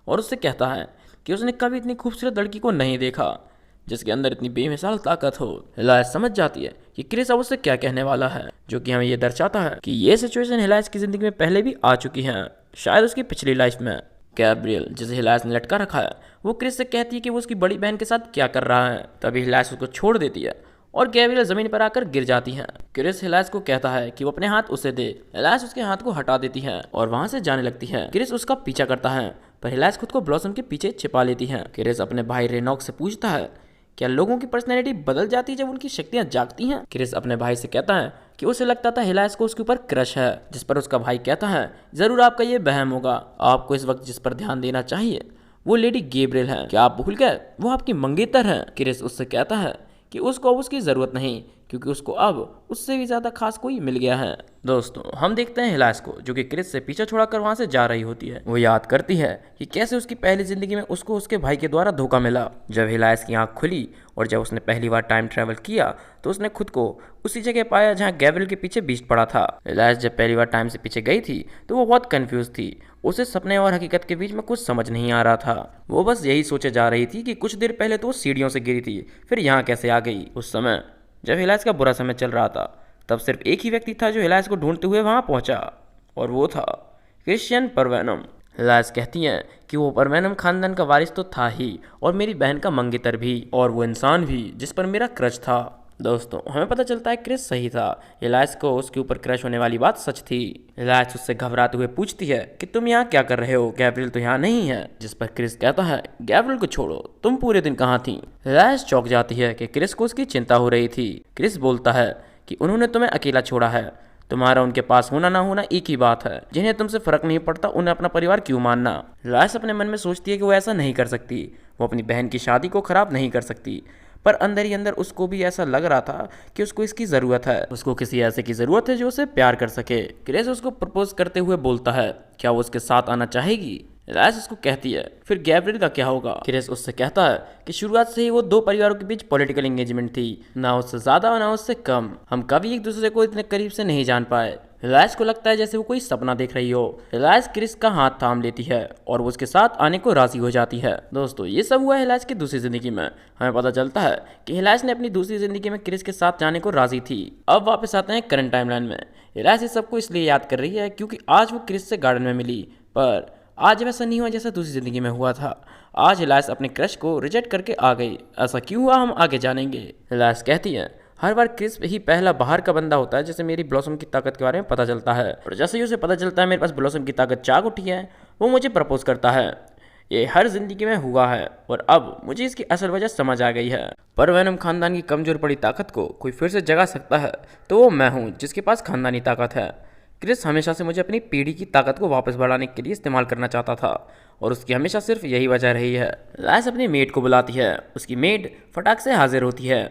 और उससे कहता है कि उसने कभी इतनी खूबसूरत लड़की को नहीं देखा जिसके अंदर इतनी बेमिसाल ताकत हो। हिलास समझ जाती है कि क्रिस अब उससे क्या कहने वाला है, जो कि हमें ये दर्शाता है कि ये सिचुएशन हिलास की जिंदगी में पहले भी आ चुकी है, शायद उसकी पिछली लाइफ में। गैब्रियल जिसे हिलास ने लटका रखा है वो क्रिस से कहती है कि वो उसकी बड़ी बहन के साथ क्या कर रहा है। तभी हिलास उसको छोड़ देती है और गैब्रियल जमीन पर आकर गिर जाती हैं। क्रिस हिलाइस को कहता है कि वो अपने हाथ उसे दे। हिलाइस उसके हाथ को हटा देती है और वहां से जाने लगती है। क्रिस उसका पीछा करता है पर हिलाइस खुद को ब्लॉसम के पीछे छिपा लेती है। क्रिस अपने भाई रेनॉक्स से पूछता है क्या लोगों की पर्सनैलिटी बदल जाती है जब उनकी शक्तियां जागती हैं। क्रिस अपने भाई से कहता है कि उसे लगता था हिलाइस को उसके ऊपर क्रश है, जिस पर उसका भाई कहता है जरूर आपका ये वहम होगा, आपको इस वक्त जिस पर ध्यान देना चाहिए वो लेडी गैब्रियल है, क्या आप भूल गए वो आपकी मंगेतर है। क्रिस उससे कहता है कि उसको अब उसकी ज़रूरत नहीं क्योंकि उसको अब उससे भी ज़्यादा खास कोई मिल गया है। दोस्तों हम देखते हैं हिलाइस को जो कि क्रिस से पीछा छोड़ाकर वहाँ से जा रही होती है। वो याद करती है कि कैसे उसकी पहली ज़िंदगी में उसको उसके भाई के द्वारा धोखा मिला। जब हिलाइस की आँख खुली और जब उसने पहली बार टाइम ट्रैवल किया तो उसने खुद को उसी जगह पाया जहाँ गैब्रियल के पीछे बीस्ट पड़ा था। हिलाइस जब पहली बार टाइम से पीछे गई थी तो वो बहुत कन्फ्यूज थी। उसे सपने और हकीकत के बीच में कुछ समझ नहीं आ रहा था। वो बस यही सोचे जा रही थी कि कुछ देर पहले तो वो सीढ़ियों से गिरी थी, फिर यहाँ कैसे आ गई। उस समय जब हिलाइस का बुरा समय चल रहा था तब सिर्फ एक ही व्यक्ति था जो हिलाइस को ढूंढते हुए वहाँ पहुँचा और वो था क्रिश्चियन परवेनम। हिलाइस कहती हैं कि वो परवेनम खानदान का वारिस तो था ही और मेरी बहन का मंगेतर भी और वो इंसान भी जिस पर मेरा क्रश था। दोस्तों हमें पता चलता है क्रिस सही था। हिलाइस को उसके ऊपर क्रश होने वाली बात सच थी। हिलाइस उससे घबराते हुए पूछती है कि तुम यहाँ क्या कर रहे हो, गैब्रियल तो यहाँ नहीं है। जिस पर क्रिस कहता है गैब्रियल को छोड़ो, तुम पूरे दिन कहाँ थी। हिलाइस चौंक जाती है कि क्रिस को उसकी चिंता हो रही थी। क्रिस बोलता है कि उन्होंने तुम्हें अकेला छोड़ा है, तुम्हारा उनके पास होना ना होना एक ही बात है, जिन्हें तुमसे फर्क नहीं पड़ता उन्हें अपना परिवार क्यों मानना। हिलाइस अपने मन में सोचती है कि वो ऐसा नहीं कर सकती, वो अपनी बहन की शादी को खराब नहीं कर सकती, पर अंदर ही अंदर उसको भी ऐसा लग रहा था कि उसको इसकी ज़रूरत है, उसको किसी ऐसे की ज़रूरत है जो उसे प्यार कर सके। क्रिस उसको प्रपोज करते हुए बोलता है क्या वो उसके साथ आना चाहेगी। हिलाइस उसको कहती है फिर गैब्रियल का क्या होगा। क्रिस उससे कहता है कि शुरुआत से ही वो दो परिवारों के बीच पॉलिटिकल एंगेजमेंट थी, ना उससे ज़्यादा और ना उससे कम। हम कभी एक दूसरे को इतने करीब से नहीं जान पाए। हिलाइस को लगता है जैसे वो कोई सपना देख रही हो। हिलाइस क्रिस का हाथ थाम लेती है और वो उसके साथ आने को राजी हो जाती है। दोस्तों ये सब हुआ हिलाइस की दूसरी जिंदगी में। हमें पता चलता है कि हिलाइस ने अपनी दूसरी जिंदगी में क्रिस के साथ जाने को राजी थी। अब वापस आते हैं करंट टाइमलाइन में। हिलाइस इस सबको इसलिए याद कर रही है क्योंकि आज वो क्रिस से गार्डन में मिली, पर आज वैसा नहीं हुआ जैसा दूसरी ज़िंदगी में हुआ था। आज हिलाइस अपने क्रश को रिजेक्ट करके आ गई। ऐसा क्यों हुआ हम आगे जानेंगे। हिलाइस कहती है हर बार क्रिस ही पहला बाहर का बंदा होता है जैसे मेरी ब्लॉसम की ताकत के बारे में पता चलता है, और जैसे ही उसे पता चलता है मेरे पास ब्लॉसम की ताकत जाग उठी है वो मुझे प्रपोज करता है। ये हर जिंदगी में हुआ है और अब मुझे इसकी असल वजह समझ आ गई है। पर वेनम खानदान की कमजोर पड़ी ताकत को कोई फिर से जगा सकता है तो वो मैं हूँ जिसके पास खानदानी ताकत है। क्रिस हमेशा से मुझे अपनी पीढ़ी की ताकत को वापस बढ़ाने के लिए इस्तेमाल करना चाहता था और उसकी हमेशा सिर्फ यही वजह रही है। हिलाइस अपनी मेड को बुलाती है, उसकी मेड फटाक से हाजिर होती है।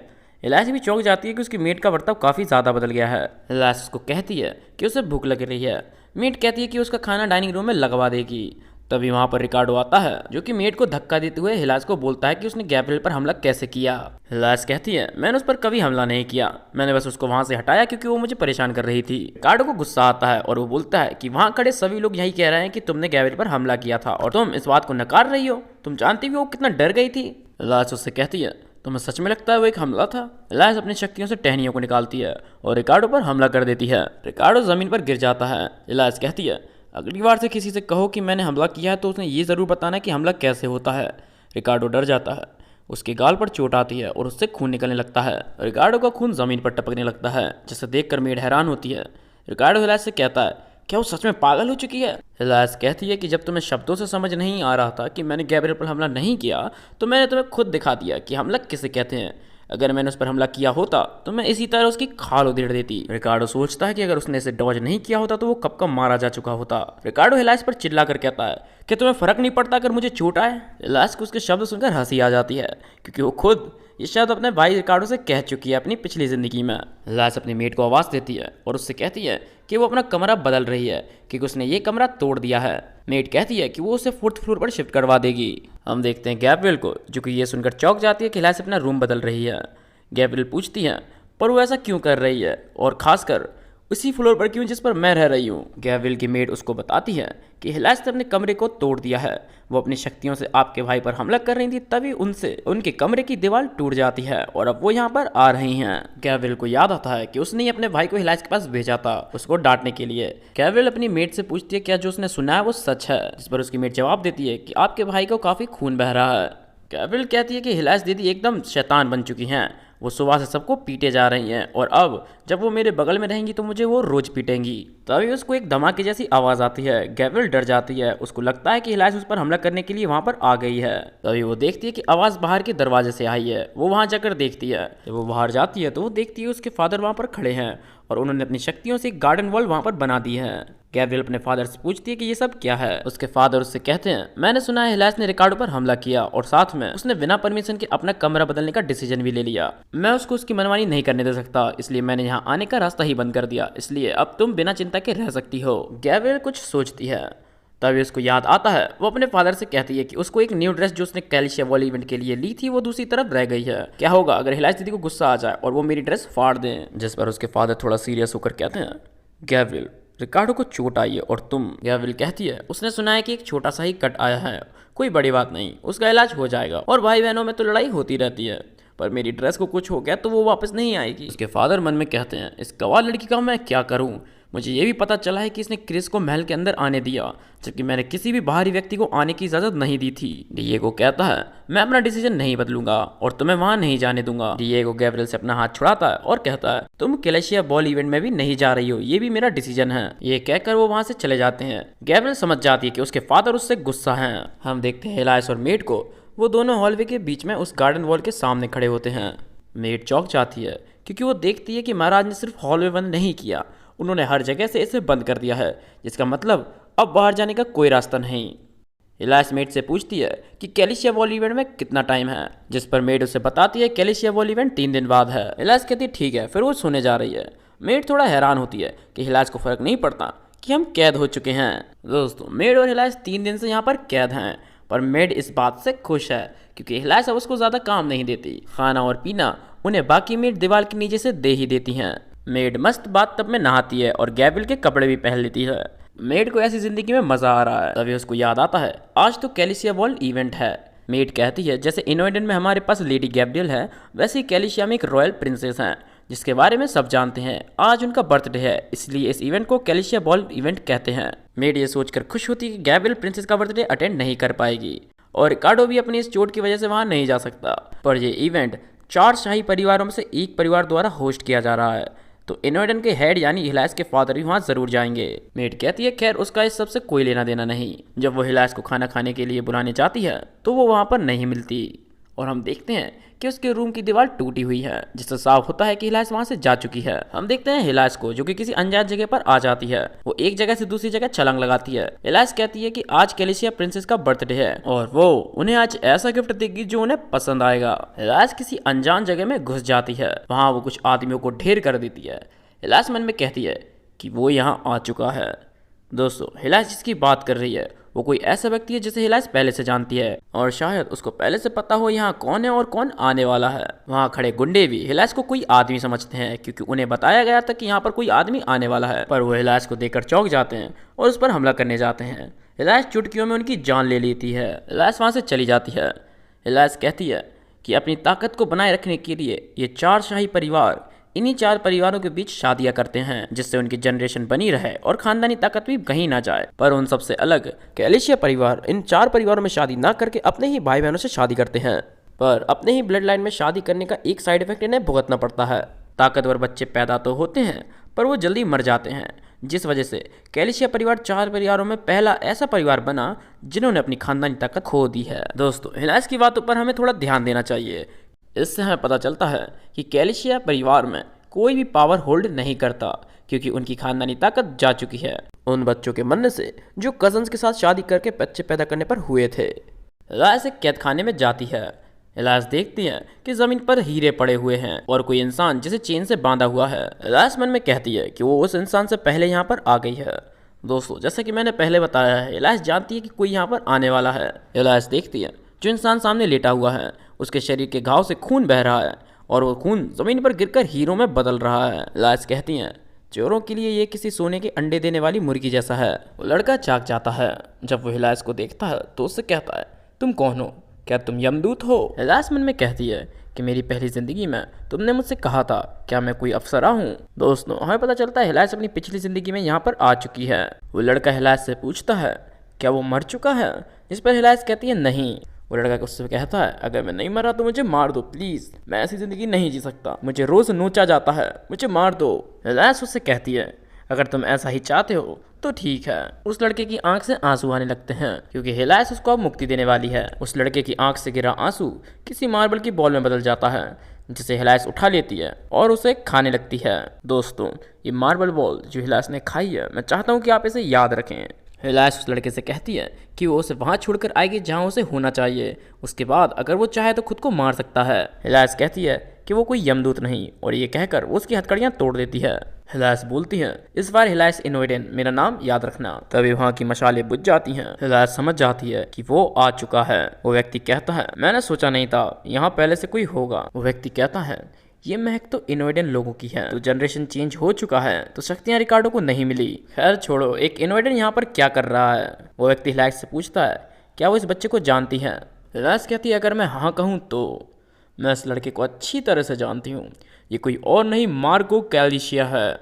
हिलाइस भी चौंक जाती है कि उसकी मेड का बर्ताव काफ़ी ज़्यादा बदल गया है। हिलाइस उसको कहती है कि उसे भूख लग रही है। मेड कहती है कि उसका खाना डाइनिंग रूम में लगवा देगी। तभी वहाँ पर रिकार्डो आता है जो कि मेड को धक्का देते हुए हिलाइस को बोलता है कि उसने गैब्रियल पर हमला कैसे किया। हिलाइस कहती है मैंने उस पर कभी हमला नहीं किया, मैंने बस उसको वहाँ से हटाया क्योंकि वो मुझे परेशान कर रही थी। रिकार्डो को गुस्सा आता है और वो बोलता है कि वहाँ खड़े सभी लोग यही कह रहे हैं कि तुमने गैब्रियल पर हमला किया था और तुम इस बात को नकार रही हो, तुम जानती भी वो कितना डर गई थी। हिलाइस उससे कहती है तुम्हें सच में लगता है वो एक हमला था। हिलाइस अपनी शक्तियों से टहनियों को निकालती है और रिकार्डो पर हमला कर देती है। रिकार्डो जमीन पर गिर जाता है। हिलाइस कहती है अगली बार से किसी से कहो कि मैंने हमला किया है तो उसने ये ज़रूर बताना कि हमला कैसे होता है। रिकार्डो डर जाता है, उसके गाल पर चोट आती है और उससे खून निकलने लगता है। रिकार्डो का खून ज़मीन पर टपकने लगता है जिसे देखकर मेड हैरान होती है। रिकार्डो हिलाइस से कहता है क्या वो सच में पागल हो चुकी है। हिलाइस कहती है कि जब तुम्हें शब्दों से समझ नहीं आ रहा था कि मैंने गैब्रियल पर हमला नहीं किया तो मैंने तुम्हें खुद दिखा दिया कि हमला किसे कहते हैं। अगर मैंने उस पर हमला किया होता तो मैं इसी तरह उसकी खाल उधेड़ देती। रिकार्डो सोचता है कि अगर उसने इसे डॉज नहीं किया होता तो वो कब का मारा जा चुका होता। रिकार्डो हिलाइस पर चिल्ला कर कहता है कि तुम्हें फर्क नहीं पड़ता अगर मुझे चोट आए। हिलाइस को उसके शब्द सुनकर हंसी आ जाती है क्योंकि वो खुद ये शब्द अपने भाई रिकार्डो से कह चुकी है अपनी पिछली जिंदगी में। हिलाइस अपनी मेड को आवाज़ देती है और उससे कहती है कि वो अपना कमरा बदल रही है क्योंकि उसने ये कमरा तोड़ दिया है। मेड कहती है कि वो उसे 4th फ्लोर पर शिफ्ट करवा देगी। हम देखते हैं गैब्रियल को जो कि ये सुनकर चौंक जाती है कि हिलाइस अपना रूम बदल रही है। गैब्रियल पूछती है पर वो ऐसा क्यों कर रही है और खासकर उसी फ्लोर पर क्यों जिस पर मैं रह रही हूँ। गैब्रियल की मेड उसको बताती है कि हिलाइस ने अपने कमरे को तोड़ दिया है, वो अपनी शक्तियों से आपके भाई पर हमला कर रही थी तभी उनसे उनके कमरे की दीवार टूट जाती है और अब वो यहाँ पर आ रही हैं। गैब्रियल को याद आता है कि उसने ही अपने भाई को हिलाइस के पास भेजा था उसको डांटने के लिए। गैब्रियल अपनी मेड से पूछती है क्या जो उसने सुना है वो सच है, जिस पर उसकी मेड जवाब देती है कि आपके भाई को काफ़ी खून बह रहा है। गैब्रियल कहती है कि हिलाइस दीदी एकदम शैतान बन चुकी हैं, वो सुबह से सबको पीटे जा रही हैं और अब जब वो मेरे बगल में रहेंगी तो मुझे वो रोज पीटेंगी। तभी उसको एक धमाके जैसी आवाज़ आती है। गैब्रियल डर जाती है, उसको लगता है कि इलाइस उस पर हमला करने के लिए वहाँ पर आ गई है। तभी वो देखती है कि आवाज़ बाहर के दरवाजे से आई है। वो वहाँ जाकर देखती है। जब वो बाहर जाती है तो वो देखती है उसके फादर वहाँ पर खड़े हैं और उन्होंने अपनी शक्तियों से एक गार्डन वॉल वहाँ पर बना दी है। गैब्रियल अपने फादर से पूछती है कि ये सब क्या है। उसके फादर उससे कहते हैं, मैंने सुना है इलाइस ने रिकार्डो पर हमला किया और साथ में उसने बिना परमिशन के अपना कमरा बदलने का डिसीजन भी ले लिया। मैं उसको उसकी मनमानी नहीं करने दे सकता, इसलिए मैंने यहाँ आने का रास्ता ही बंद कर दिया, इसलिए अब तुम बिना चिंता के रह सकती हो। गैब्रियल कुछ सोचती है। तभी उसको याद आता है। वो अपने फादर से कहती है कि उसको एक न्यू ड्रेस जो उसने कैलिशिया वॉल इवेंट के लिए ली थी वो दूसरी तरफ रह गई है। क्या होगा अगर इलाइस दीदी को गुस्सा आ जाए और वो मेरी ड्रेस फाड़ दें। जिस पर उसके फादर थोड़ा सीरियस होकर कहते हैं, गैब्रियल रिकार्डो को चोट आई है और तुम। गैब्रियल कहती है, उसने सुना है कि एक छोटा सा ही कट आया है, कोई बड़ी बात नहीं, उसका इलाज हो जाएगा और भाई बहनों में तो लड़ाई होती रहती है, पर मेरी ड्रेस को कुछ हो गया तो वो वापस नहीं आएगी। उसके फादर मन में कहते हैं, इस गवार लड़की का मैं क्या करूं। मुझे ये भी पता चला है कि इसने क्रिस को महल के अंदर आने दिया, जबकि मैंने किसी भी बाहरी व्यक्ति को आने की इजाज़त नहीं दी थी। डिएगो कहता है, मैं अपना डिसीजन नहीं बदलूंगा और तुम्हें वहां नहीं जाने दूंगा। डिएगो गैब्रियल से अपना हाथ छुड़ाता है और कहता है, तुम कैलिशिया बॉल इवेंट में भी नहीं जा रही हो, ये भी मेरा डिसीजन है। ये कहकर वो वहां से चले जाते हैं। गैब्रियल समझ जाती है कि उसके फादर उससे गुस्सा है। हम देखते हैं इलाइस और मेड को, वो दोनों हॉलवे के बीच में उस गार्डन वॉल के सामने खड़े होते हैं। मेड चौंक जाती है क्योंकि वो देखती है कि महाराज ने सिर्फ हॉलवे बंद नहीं किया, उन्होंने हर जगह से इसे बंद कर दिया है, जिसका मतलब अब बाहर जाने का कोई रास्ता नहीं। इलाइस मेड से पूछती है कि कैलिशिया वॉल इवेंट में कितना टाइम है, जिस पर मेड उसे बताती है कैलिशिया वॉल इवेंट 3 दिन बाद है। इलाइस कहती है ठीक है, फिर वो सोने जा रही है। मेड थोड़ा हैरान होती है कि इलाइस को फर्क नहीं पड़ता कि हम कैद हो चुके हैं। दोस्तों, मेड और इलाइस 3 दिन से यहाँ पर कैद हैं, पर मेड इस बात से खुश है क्योंकि इलाइस अब उसको ज़्यादा काम नहीं देती। खाना और पीना उन्हें बाकी मेड दीवार के नीचे से दे ही देती हैं। मेड मस्त बाथटब में नहाती है और गैब्रियल के कपड़े भी पहन लेती है। मेड को ऐसी जिंदगी में मजा आ रहा है। तभी उसको याद आता है, आज तो कैलिशिया वॉल इवेंट है। मेड कहती है, जैसे इनोइडन में हमारे पास लेडी गैब्रियल है, वैसे ही कैलिशिया में एक रॉयल प्रिंसेस हैं जिसके बारे में सब जानते हैं। आज उनका बर्थडे है, इसलिए इस इवेंट को कैलिशिया बॉल इवेंट कहते हैं। मेड ये सोचकर खुश होती है कि गैब्रियल प्रिंसेस का बर्थडे अटेंड नहीं कर पाएगी और रिकार्डो भी अपनी इस चोट की वजह से वहां नहीं जा सकता। पर यह इवेंट 4 शाही परिवारों में से एक परिवार द्वारा होस्ट किया जा रहा है, तो इनोइडन के हेड यानी इलाइस के फादर भी वहाँ जरूर जाएंगे। मेड कहती है, खैर उसका इस सब से कोई लेना देना नहीं। जब वो इलाइस को खाना खाने के लिए बुलाने जाती है तो वो वहाँ पर नहीं मिलती और हम देखते हैं कि उसके रूम की दीवार टूटी हुई है, जिससे साफ होता है कि इलाइस वहाँ से जा चुकी है। हम देखते हैं इलाइस को जो कि किसी अनजान जगह पर आ जाती है। वो एक जगह से दूसरी जगह छलांग लगाती है। इलाइस कहती है कि आज कैलिशिया प्रिंसेस का बर्थडे है और वो उन्हें आज ऐसा गिफ्ट देगी जो उन्हें पसंद आएगा। इलाइस किसी अनजान जगह में घुस जाती है। वहाँ वो कुछ आदमियों को ढेर कर देती है। इलाइस मन में कहती है कि वो यहाँ आ चुका है। दोस्तों, इलाइस जिसकी बात कर रही है वो कोई ऐसा व्यक्ति है जिसे इलाइस पहले से जानती है और शायद उसको पहले से पता हो यहाँ कौन है और कौन आने वाला है। वहाँ खड़े गुंडे भी इलाइस को कोई आदमी समझते हैं क्योंकि उन्हें बताया गया था कि यहाँ पर कोई आदमी आने वाला है, पर वो इलाइस को देखकर चौंक जाते हैं और उस पर हमला करने जाते हैं। इलाइस चुटकियों में उनकी जान ले लेती है। इलाइस वहाँ से चली जाती है। इलाइस कहती है कि अपनी ताकत को बनाए रखने के लिए ये 4 शाही परिवार इन्हीं 4 परिवारों के बीच शादियां करते हैं, जिससे उनकी जनरेशन बनी रहे और खानदानी ताकत भी कहीं ना जाए। पर उन सबसे अलग कैलिशिया परिवार इन 4 परिवारों में शादी ना करके अपने ही भाई बहनों से शादी करते हैं, पर अपने ही ब्लड लाइन में शादी करने का एक साइड इफेक्ट इन्हें भुगतना पड़ता है। ताकतवर बच्चे पैदा तो होते हैं पर वो जल्दी मर जाते हैं, जिस वजह से कैलिशिया परिवार 4 परिवारों में पहला ऐसा परिवार बना जिन्होंने अपनी खानदानी ताकत खो दी है। दोस्तों, इलाइस की बातों पर हमें थोड़ा ध्यान देना चाहिए। इससे हमें पता चलता है कि कैलिशिया परिवार में कोई भी पावर होल्ड नहीं करता क्योंकि उनकी खानदानी ताकत जा चुकी है उन बच्चों के मरने से जो कजन्स के साथ शादी करके बच्चे पैदा करने पर हुए थे। इलाइस एक कैद खाने में जाती है। इलाइस देखती है कि जमीन पर हीरे पड़े हुए हैं और कोई इंसान जिसे चेन से बांधा हुआ है। इलाइस मन में कहती है कि वो उस इंसान से पहले यहाँ पर आ गई है। दोस्तों, जैसा कि मैंने पहले बताया है, इलाइस जानती है कि कोई यहाँ पर आने वाला है। इलाइस देखती है जो इंसान सामने लेटा हुआ है उसके शरीर के घाव से खून बह रहा है और वो खून जमीन पर गिरकर हीरों में बदल रहा है। इलाइस कहती हैं, चोरों के लिए ये किसी सोने के अंडे देने वाली मुर्गी जैसा है। वो लड़का जाग जाता है। जब वो इलाइस को देखता है तो उससे कहता है, तुम कौन हो? क्या तुम यमदूत हो? इलाइस मन में कहती है कि मेरी पहली जिंदगी में तुमने मुझसे कहा था, क्या मैं कोई अफसरा हूँ? दोस्तों, हमें पता चलता है इलाइस अपनी पिछली जिंदगी में यहाँ पर आ चुकी है। वो लड़का इलाइस से पूछता है, क्या वो मर चुका है? इस पर इलाइस कहती है नहीं। वो लड़का उससे कहता है, अगर मैं नहीं मरा तो मुझे मार दो प्लीज़, मैं ऐसी ज़िंदगी नहीं जी सकता, मुझे रोज़ नोचा जाता है, मुझे मार दो। हिलायस उससे कहती है, अगर तुम ऐसा ही चाहते हो तो ठीक है। उस लड़के की आंख से आंसू आने लगते हैं क्योंकि हिलायस उसको अब मुक्ति देने वाली है। उस लड़के की आंख से गिरा आंसू किसी मार्बल की बॉल में बदल जाता है जिसे हिलायस उठा लेती है और उसे खाने लगती है। दोस्तों, ये मार्बल बॉल जो हिलायस ने खाई है, मैं चाहता हूँ कि आप इसे याद रखें। हिलायस उस लड़के से कहती है कि वो उसे वहाँ छोड़कर आएगी जहाँ उसे होना चाहिए, उसके बाद अगर वो चाहे तो खुद को मार सकता है। हिलायस कहती है कि वो कोई यमदूत नहीं, और ये कहकर वो उसकी हथकड़ियाँ तोड़ देती है। हिलायस बोलती है, इस बार हिलायस इनोइडेन, मेरा नाम याद रखना। तभी वहाँ की मशालें बुझ जाती हैं। हिलायस समझ जाती है कि वो आ चुका है। वो व्यक्ति कहता है, मैंने सोचा नहीं था यहाँ पहले से कोई होगा। वो व्यक्ति कहता है, ये महक तो इनोइडन लोगों की है, तो जनरेशन चेंज हो चुका है, तो शक्तियाँ रिकार्डो को नहीं मिली। खैर छोड़ो, एक इनोइडन यहाँ पर क्या कर रहा है? वो व्यक्ति हिलायस से पूछता है, क्या वो इस बच्चे को जानती है? हिलायस कहती है, अगर मैं हाँ कहूँ तो मैं इस लड़के को अच्छी तरह से जानती हूँ। ये कोई और नहीं, मार्को कैलिशिया है,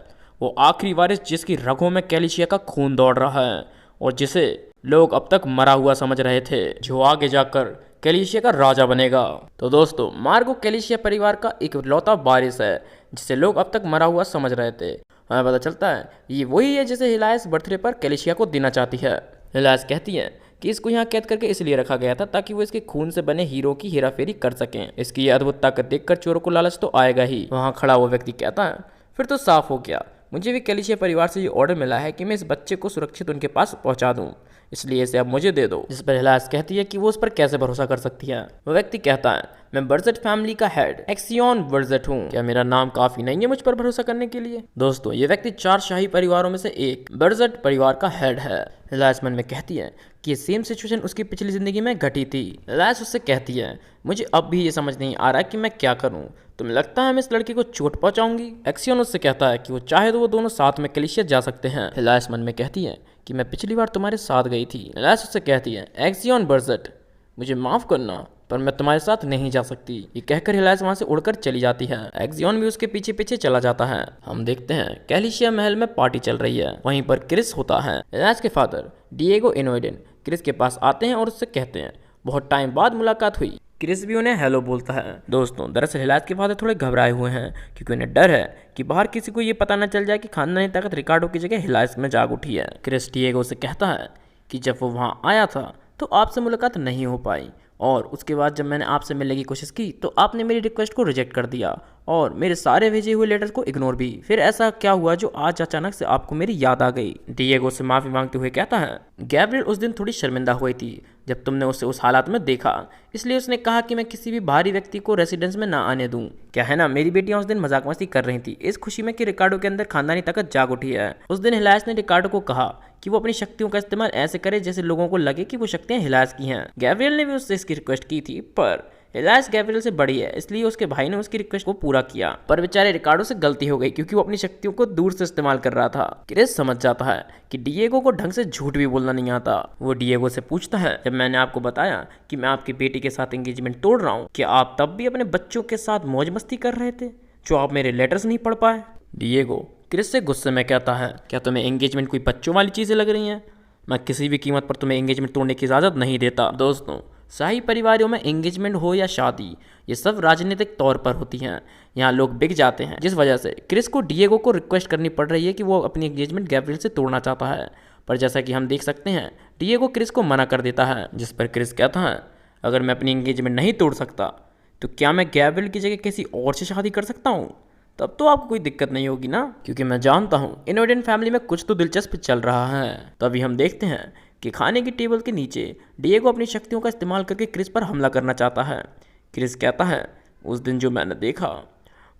वो आखिरी वारिस जिसकी रगों में कैलिशिया का खून दौड़ रहा है और जिसे लोग अब तक मरा हुआ समझ रहे थे, जो आगे जाकर कैलिशिया का राजा बनेगा। तो दोस्तों, मार्को कैलिशिया परिवार का एक लौता वारिस है जिसे लोग अब तक मरा हुआ समझ रहे थे। हमें पता चलता है ये वही है जिसे हिलायस बर्थडे पर कैलिशिया को देना चाहती है। हिलायस कहती है कि इसको यहाँ कैद करके इसलिए रखा गया था ताकि वो इसके खून से बने हीरो की हेराफेरी कर सकें। इसकी ये अद्भुत ताकत देखकर चोरों को लालच तो आएगा ही। वहाँ खड़ा वो व्यक्ति कहता है, फिर तो साफ हो गया, मुझे भी कैलिशिया परिवार से ये ऑर्डर मिला है कि मैं इस बच्चे को सुरक्षित उनके पास पहुंचा दूं, इसलिए इसे अब मुझे दे दो। जिस पर हिलायस कहती है कि वो उस पर कैसे भरोसा कर सकती है। वो व्यक्ति कहता है, मैं बर्जेट फैमिली का हेड एक्सियन बर्जेट हूँ, क्या मेरा नाम काफी नहीं है मुझ पर भरोसा करने के लिए? दोस्तों, ये व्यक्ति 4 शाही परिवारों में से एक बर्जेट परिवार का हेड है। हिलायस मन में कहती है कि ये सेम सिचुएशन उसकी पिछली जिंदगी में घटी थी। हिलायस उससे कहती है, मुझे अब भी ये समझ नहीं आ रहा कि मैं क्या करूं, तुम्हें लगता है मैं इस लड़की को चोट पहुंचाऊंगी? एक्सियन उससे कहता है कि वो चाहे तो वो दोनों साथ में कैलिशिया जा सकते हैं। हिलायस मन में कहती है कि मैं पिछली बार तुम्हारे साथ गई थी। हिलायस उससे कहती है, एक्सियन बर्जेट, मुझे माफ करना पर मैं तुम्हारे साथ नहीं जा सकती। ये कहकर हिलायस वहां से उड़कर चली जाती है। एक्सियन भी उसके पीछे पीछे चला जाता है। हम देखते हैं कैलिशिया महल में पार्टी चल रही है। वहीं पर क्रिस होता है। हिलायस के फादर डिएगो इनोइडेन क्रिस के पास आते हैं और उससे कहते हैं, बहुत टाइम बाद मुलाकात हुई। क्रिस भी उन्हें हेलो बोलता है। दोस्तों, दरअसल हिलायस के फादर थोड़े घबराए हुए हैं क्योंकि उन्हें डर है कि बाहर किसी को ये पता न चल जाए कि खानदानी ताकत रिकार्डो की जगह हिलायस में जाग उठी है। क्रिस डिएगो से कहता है कि जब वो वहाँ आया था तो आपसे मुलाकात नहीं हो पाई, और उसके बाद जब मैंने आपसे मिलने की कोशिश की तो आपने मेरी रिक्वेस्ट को रिजेक्ट कर दिया और मेरे सारे भेजे हुए लेटर्स को इग्नोर भी। फिर ऐसा क्या हुआ जो आज अचानक से आपको मेरी याद आ गई? डिएगो से माफी मांगते हुए कहता है, गैब्रियल उस दिन थोड़ी शर्मिंदा हुई थी जब तुमने उसे उस हालात में देखा, इसलिए उसने कहा कि मैं किसी भी बाहरी व्यक्ति को रेसिडेंस में ना आने दूं। क्या है ना, मेरी बेटियां उस दिन मजाक मस्ती कर रही थी इस खुशी में कि रिकार्डो के अंदर खानदानी ताकत जाग उठी है। उस दिन हिलायस ने रिकार्डो को कहा कि वो अपनी शक्तियों का इस्तेमाल ऐसे करे जैसे लोगों को लगे कि वो शक्तियां हिलायस की हैं। गैब्रियल ने भी उससे इसकी रिक्वेस्ट की थी, पर हिलायस गैब्रियल से बड़ी है, इसलिए उसके भाई ने उसकी रिक्वेस्ट को पूरा किया। पर बेचारे रिकार्डो से गलती हो गई क्योंकि वो अपनी शक्तियों को दूर से इस्तेमाल कर रहा था। क्रिस समझ जाता है कि डिएगो को ढंग से झूठ भी बोलना नहीं आता। वो डिएगो से पूछता है, जब मैंने आपको बताया कि मैं आपकी बेटी के साथ एंगेजमेंट तोड़ रहा हूँ, क्या आप तब भी अपने बच्चों के साथ मौज मस्ती कर रहे थे जो आप मेरे लेटर्स नहीं पढ़ पाए? डिएगो क्रिस से गुस्से में कहता है, क्या तुम्हें एंगेजमेंट कोई बच्चों वाली चीजें लग रही हैं? मैं किसी भी कीमत पर तुम्हें एंगेजमेंट तोड़ने की इजाजत नहीं देता। दोस्तों, शाही परिवारों में एंगेजमेंट हो या शादी, ये सब राजनीतिक तौर पर होती हैं। यहाँ लोग बिक जाते हैं, जिस वजह से क्रिस को डिएगो को रिक्वेस्ट करनी पड़ रही है कि वो अपनी एंगेजमेंट गैब्रियल से तोड़ना चाहता है। पर जैसा कि हम देख सकते हैं, डिएगो क्रिस को मना कर देता है, जिस पर क्रिस कहता है, अगर मैं अपनी एंगेजमेंट नहीं तोड़ सकता तो क्या मैं गैब्रियल की जगह किसी और से शादी कर सकता हूँ? तब तो आपको कोई दिक्कत नहीं होगी ना, क्योंकि मैं जानता हूँ इनोइडेन फैमिली में कुछ तो दिलचस्प चल रहा है। तभी हम देखते हैं कि खाने की टेबल के नीचे डिएगो अपनी शक्तियों का इस्तेमाल करके क्रिस पर हमला करना चाहता है। क्रिस कहता है, उस दिन जो मैंने देखा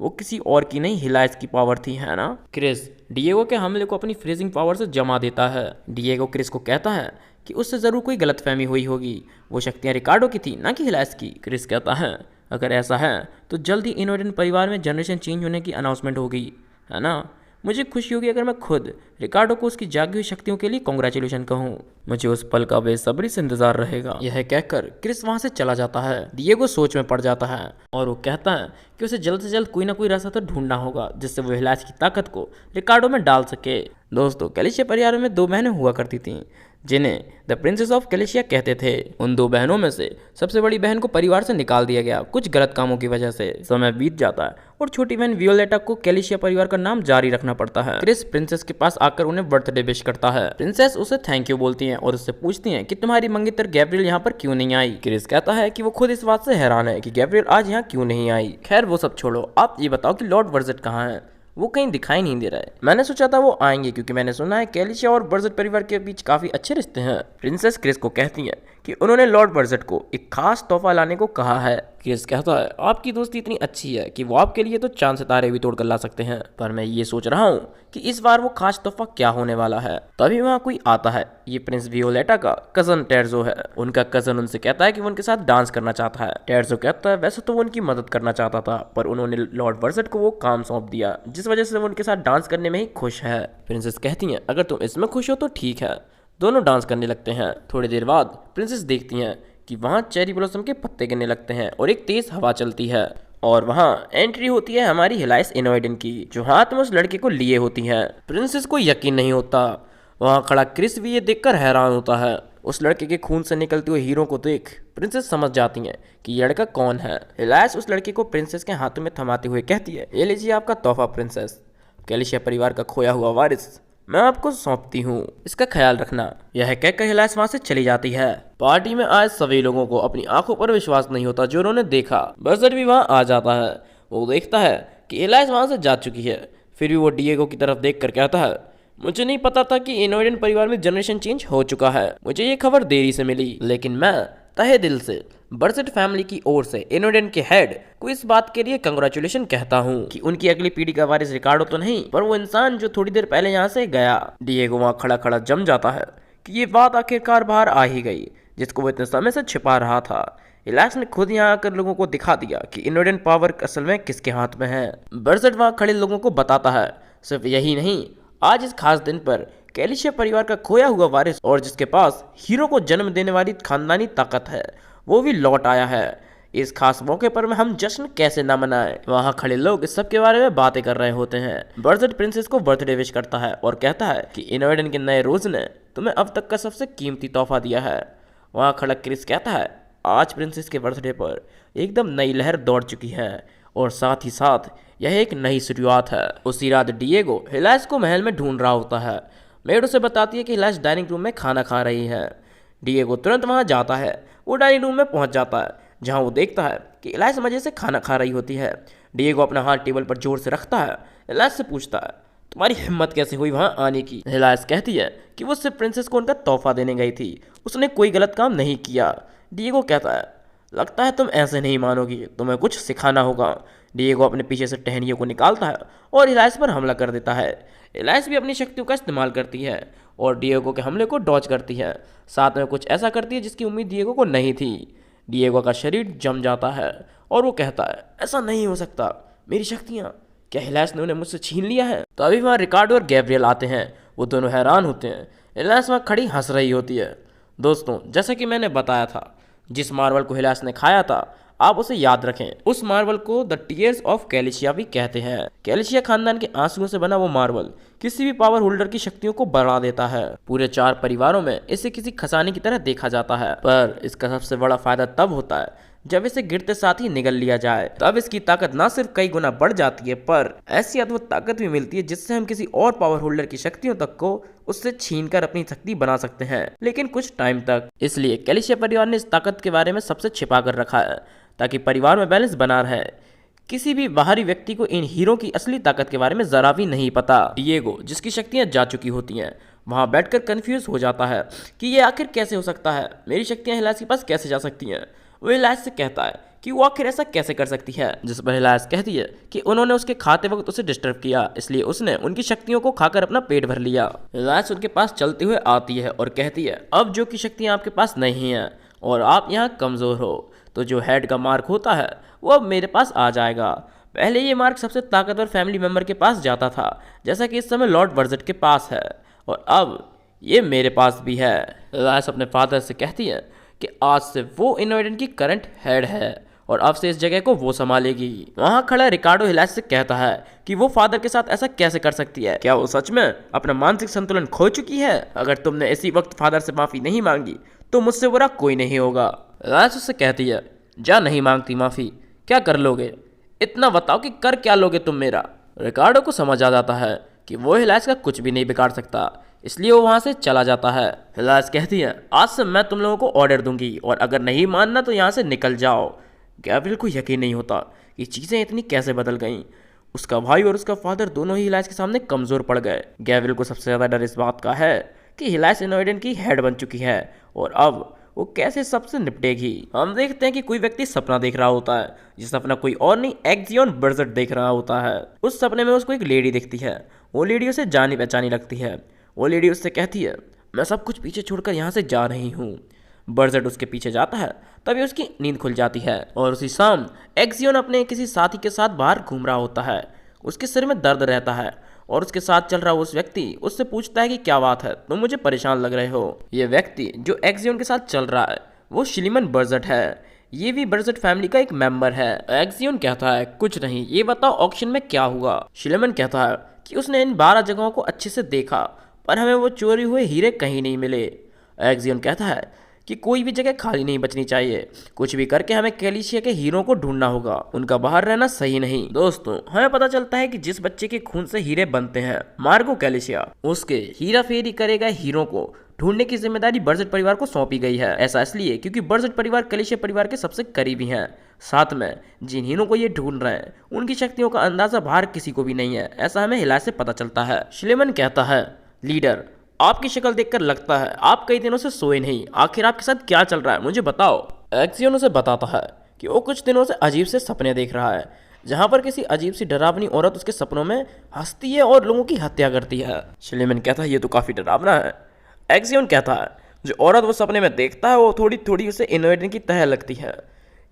वो किसी और की नहीं, हिलायस की पावर थी, है ना? क्रिस डिएगो के हमले को अपनी फ्रीजिंग पावर से जमा देता है। डिएगो क्रिस को कहता है कि उससे ज़रूर कोई गलतफहमी हुई होगी, वो शक्तियाँ रिकार्डो की थी ना कि हिलायस की। क्रिस कहता है, अगर ऐसा है तो जल्द ही इनोइडेन परिवार में जनरेशन चेंज होने की अनाउंसमेंट होगी, है ना? मुझे खुशी होगी अगर मैं खुद रिकार्डो को उसकी जागी हुई शक्तियों के लिए कॉन्ग्रेचुलेशन कहूँ। मुझे उस पल का बेसब्री से इंतजार रहेगा। यह कहकर क्रिस वहाँ से चला जाता है। डिएगो सोच में पड़ जाता है और वो कहता है कि उसे जल्द से जल्द कोई ना कोई रास्ता तो ढूंढना होगा जिससे वो हिलायस की ताकत को रिकार्डो में डाल सके। दोस्तों, कैलिशिया परिवार में 2 बहनें हुआ करती थीं जिन्हें द प्रिंसेस ऑफ कैलिशिया कहते थे। उन दो बहनों में से सबसे बड़ी बहन को परिवार से निकाल दिया गया कुछ गलत कामों की वजह से। समय बीत जाता है और छोटी बहन वियोलेटा को कैलिशिया परिवार का नाम जारी रखना पड़ता है। क्रिस प्रिंसेस के पास आकर उन्हें बर्थडे विश करता है। प्रिंसेस उसे थैंक यू बोलती हैं और उससे पूछती हैं कि तुम्हारी मंगेतर गैब्रियल यहाँ पर क्यों नहीं आई। क्रिस कहता है कि वो खुद इस बात से हैरान है कि गैब्रियल आज यहाँ क्यों नहीं आई। खैर वो सब छोड़ो, आप ये बताओ कि लॉर्ड वर्जेट कहाँ है? वो कहीं दिखाई नहीं दे रहा है। मैंने सोचा था वो आएंगे क्योंकि मैंने सुना है कैलिशिया और बर्जेट परिवार के बीच काफी अच्छे रिश्ते हैं। प्रिंसेस क्रिस को कहती हैं कि उन्होंने लॉर्ड बर्जेट को एक खास तोहफा लाने को कहा है। क्रिस कहता है आपकी दोस्ती इतनी अच्छी है कि वो आपके लिए तो चांद सितारे भी तोड़ कर ला सकते हैं, पर मैं ये सोच रहा हूँ कि इस बार वो खास तोहफा क्या होने वाला है। तभी वहाँ कोई आता है। ये प्रिंस वियोलेटा का कजन टेर्जो है। उनका कजन उनसे कहता है कि वो उनके साथ डांस करना चाहता है। टेर्जो कहता है वैसे तो वो उनकी मदद करना चाहता था, पर उन्होंने लॉर्ड बर्जेट को वो काम सौंप दिया जिस वजह से वो उनके साथ डांस करने में ही खुश है। प्रिंसेस कहती हैं अगर तुम इसमें खुश हो तो ठीक है। दोनों डांस करने लगते हैं। थोड़ी देर बाद प्रिंसेस देखती हैं कि वहाँ चेरी ब्लॉसम के पत्ते गिरने लगते हैं और एक तेज हवा चलती है और वहाँ एंट्री होती है हमारी हिलाइस इनोइडन की, जो हाथ में उस लड़के को लिए होती है। प्रिंसेस को यकीन नहीं होता। वहाँ खड़ा क्रिस भी ये देखकर हैरान होता है। उस लड़के के खून से निकलते हुए हीरो को देख प्रिंसेस समझ जाती हैं कि ये लड़का कौन है। हिलाइस उस लड़के को प्रिंसेस के हाथों में थमाते हुए कहती है ये लीजिए आपका तोहफा प्रिंसेस, कैलिशिया परिवार का खोया हुआ वारिस मैं आपको सौंपती हूँ, इसका ख्याल रखना। यह कहकर हिलाइस वहाँ से चली जाती है। पार्टी में आज सभी लोगों को अपनी आंखों पर विश्वास नहीं होता जो उन्होंने देखा। बर्जेट भी वहाँ आ जाता है। वो देखता है कि हिलाइस वहाँ से जा चुकी है, फिर भी वो डिएगो की तरफ देख कर कहता है मुझे नहीं पता था कि इनोइडन परिवार में जनरेशन चेंज हो चुका है। मुझे ये खबर देरी से मिली, लेकिन मैं तहे दिल से बर्जेट फैमिली की ओर से इनोइडन के हेड को इस बात के लिए कंग्रेचुलेशन कहता हूँ कि उनकी अगली पीढ़ी का वारिस रिकार्डो तो नहीं, पर वो इंसान जो थोड़ी देर पहले यहाँ से गया। डिएगो वहाँ खड़ा खड़ा जम जाता है कि ये बात आखिरकार बाहर आ ही गई जिसको वो इतने समय से छिपा रहा था। हिलाइस ने खुद यहाँ आकर लोगों को दिखा दिया कि इनोइडन पावर असल में किसके हाथ में है। बर्जेट वहाँ खड़े लोगों को बताता है सिर्फ यही नहीं, आज इस खास दिन पर कैलिशिया परिवार का खोया हुआ वारिस और जिसके पास हीरो को जन्म देने वाली खानदानी ताकत है वो भी लौट आया है। इस खास मौके पर हम जश्न कैसे ना मनाएं। वहाँ खड़े लोग इस सब के बारे में बातें कर रहे होते हैं। बर्जेट प्रिंसेस को बर्थडे विश करता है और कहता है कि इनोइडन के नए रोज ने तुम्हें अब तक का सबसे कीमती तोहफा दिया है। वहाँ खड़ा क्रिस कहता है आज प्रिंसेस के बर्थडे पर एकदम नई लहर दौड़ चुकी है और साथ ही साथ यह एक नई शुरुआत है। उसी रात डिएगो हिलाइस को महल में ढूंढ रहा होता है। मेड उसे बताती है कि हिलाइस डाइनिंग रूम में खाना खा रही है। डिएगो तुरंत वहाँ जाता है। वो डाइनिंग रूम में पहुँच जाता है जहाँ वो देखता है कि हिलाइस मजे से खाना खा रही होती है। डिएगो अपना हाथ टेबल पर जोर से रखता है। हिलाइस से पूछता है तुम्हारी हिम्मत कैसे हुई वहाँ आने की। हिलाइस कहती है कि वो सिर्फ प्रिंसेस को उनका तोहफा देने गई थी, उसने कोई गलत काम नहीं किया। डिएगो कहता है लगता है तुम ऐसे नहीं मानोगी, तुम्हें कुछ सिखाना होगा। डिएगो अपने पीछे से टहनियों को निकालता है और हिलाइस पर हमला कर देता है। हिलाइस भी अपनी शक्तियों का इस्तेमाल करती है और डिएगो के हमले को डॉज करती है। साथ में कुछ ऐसा करती है जिसकी उम्मीद डिएगो को नहीं थी। डिएगो का शरीर जम जाता है और वो कहता है ऐसा नहीं हो सकता, मेरी शक्तियाँ, क्या हिलाइस ने उन्हें मुझसे छीन लिया है? तो अभी वहाँ रिकार्डो और गैब्रियल आते हैं। वो दोनों हैरान होते हैं। हिलाइस वहाँ खड़ी हंस रही होती है। दोस्तों जैसा कि मैंने बताया था, जिस मार्वल को हिलाइस ने खाया था आप उसे याद रखें। उस मार्वल को द टीयर्स ऑफ कैलिशिया भी कहते हैं। कैलिशिया खानदान के आंसुओं से बना वो मार्वल किसी भी पावर होल्डर की शक्तियों को बढ़ा देता है। पूरे 4 परिवारों में इसे किसी खजाने की तरह देखा जाता है, पर इसका सबसे बड़ा फायदा तब होता है जब इसे गिरते साथ ही निगल लिया जाए। तब इसकी ताकत ना सिर्फ कई गुना बढ़ जाती है, पर ऐसी अद्भुत ताकत भी मिलती है जिससे हम किसी और पावर होल्डर की शक्तियों तक को उससे छीनकर अपनी शक्ति बना सकते हैं, लेकिन कुछ टाइम तक। इसलिए कैलिशिया परिवार ने इस ताकत के बारे में सबसे छिपा कर रखा है ताकि परिवार में बैलेंस बना रहे। किसी भी बाहरी व्यक्ति को इन हीरो की असली ताकत के बारे में जरा भी नहीं पता। डिएगो जिसकी शक्तियां जा चुकी होती हैं वहां बैठकर कंफ्यूज हो जाता है कि ये आखिर कैसे हो सकता है, मेरी शक्तियां हिलाइस के पास कैसे जा सकती हैं। वो हिलाइस से कहता है कि वो आखिर ऐसा कैसे कर सकती है, जिस पर हिलाइस कहती है कि उन्होंने उसके खाते वक्त उसे डिस्टर्ब किया, इसलिए उसने उनकी शक्तियों को खाकर अपना पेट भर लिया। हिलाइस उनके पास चलते हुए आती है और कहती है अब जो की शक्तियाँ आपके पास नहीं हैं और आप यहाँ कमज़ोर हो, तो जो हेड का मार्क होता है वो अब मेरे पास आ जाएगा। पहले ये मार्क सबसे ताकतवर फैमिली मेम्बर के पास जाता था, जैसा कि इस समय लॉर्ड बर्जेट के पास है, और अब ये मेरे पास भी है। हिलाइस अपने फादर से कहती है कि आज से वो इनोइडन की करंट हेड है और अब से इस जगह को वो संभालेगी। वहाँ खड़ा रिकार्डो हिलास से कहता है कि वो फादर के साथ ऐसा कैसे कर सकती है, क्या वो सच में अपना मानसिक संतुलन खो चुकी है? अगर तुमने इसी वक्त फादर से माफी नहीं मांगी तो मुझसे बुरा कोई नहीं होगा। हिलास उससे कहती है, जा नहीं मांगती माफी, क्या कर लोगे? इतना बताओ कि कर क्या लोगे तुम मेरा? रिकार्डो को समझ आ जाता है कि वो हिलास का कुछ भी नहीं बिगाड़ सकता, इसलिए वो वहाँ से चला जाता है। हिलास कहती है, आज से मैं तुम लोगों को ऑर्डर दूंगी और अगर नहीं मानना तो यहाँ से निकल जाओ। गैब्रियल को यकीन नहीं होता कि चीज़ें इतनी कैसे बदल गईं। उसका भाई और उसका फादर दोनों ही हिलास के सामने कमज़ोर पड़ गए। गैब्रियल को सबसे ज़्यादा डर इस बात का है कि हिलास इनोइडेन की हेड बन चुकी है और अब वो कैसे सबसे निपटेगी। हम देखते हैं कि कोई व्यक्ति सपना देख रहा होता है, जिस सपना कोई और नहीं एक्सियन बर्जट देख रहा होता है। उस सपने में उसको एक लेडी दिखती है। वो लेडी उसे जानी पहचानी लगती है। वो लेडी उससे कहती है, मैं सब कुछ पीछे छोड़कर यहाँ से जा रही हूँ। बर्जट उसके पीछे जाता है, तभी उसकी नींद खुल जाती है और उसी शाम एक्सियन अपने किसी साथी के साथ बाहर घूम रहा होता है। उसके सिर में दर्द रहता है और उसके साथ चल रहा उस व्यक्ति उससे पूछता है कि क्या बात है, तुम मुझे परेशान लग रहे हो। ये व्यक्ति जो एक्सियन के साथ चल रहा है वो शिलीमन बर्जट है। ये भी बर्जट फैमिली का एक मेंबर है। एक्सियन कहता है, कुछ नहीं, ये बताओ ऑक्शन में क्या हुआ? शिलीमन कहता है कि उसने इन 12 जगहों को अच्छे से देखा पर हमें वो चोरी हुए हीरे कहीं नहीं मिले। एक्सियन कहता है कि कोई भी जगह खाली नहीं बचनी चाहिए, कुछ भी करके हमें कैलिशिया के हीरों को ढूंढना होगा, उनका बाहर रहना सही नहीं। दोस्तों, हमें पता चलता है कि जिस बच्चे के खून से हीरे बनते हैं, मार्गो कैलिशिया, उसके हीरा फेरी करेगा हीरों को ढूंढने की जिम्मेदारी बर्जट परिवार को सौंपी गई है। ऐसा इसलिए क्योंकि बर्जट परिवार कैलिशिया परिवार के सबसे करीबी हैं। साथ में जिन हीरों को ये ढूंढ रहे हैं उनकी शक्तियों का अंदाजा बाहर किसी को भी नहीं है, ऐसा हमें हिलास से पता चलता है। शिलीमन कहता है, लीडर, आपकी शक्ल देखकर लगता है आप कई दिनों से सोए नहीं, आखिर आपके साथ क्या चल रहा है, मुझे बताओ। एक्सियन उसे बताता है कि वो कुछ दिनों से अजीब से सपने देख रहा है, जहां पर किसी अजीब सी डरावनी औरत उसके सपनों में हंसती है और लोगों की हत्या करती है। शिलीमन कहता है, ये तो काफी डरावना है। एक्सियन कहता है, जो औरत वो सपने में देखता है वो थोड़ी थोड़ी उसे इनोइडन की तरह लगती है।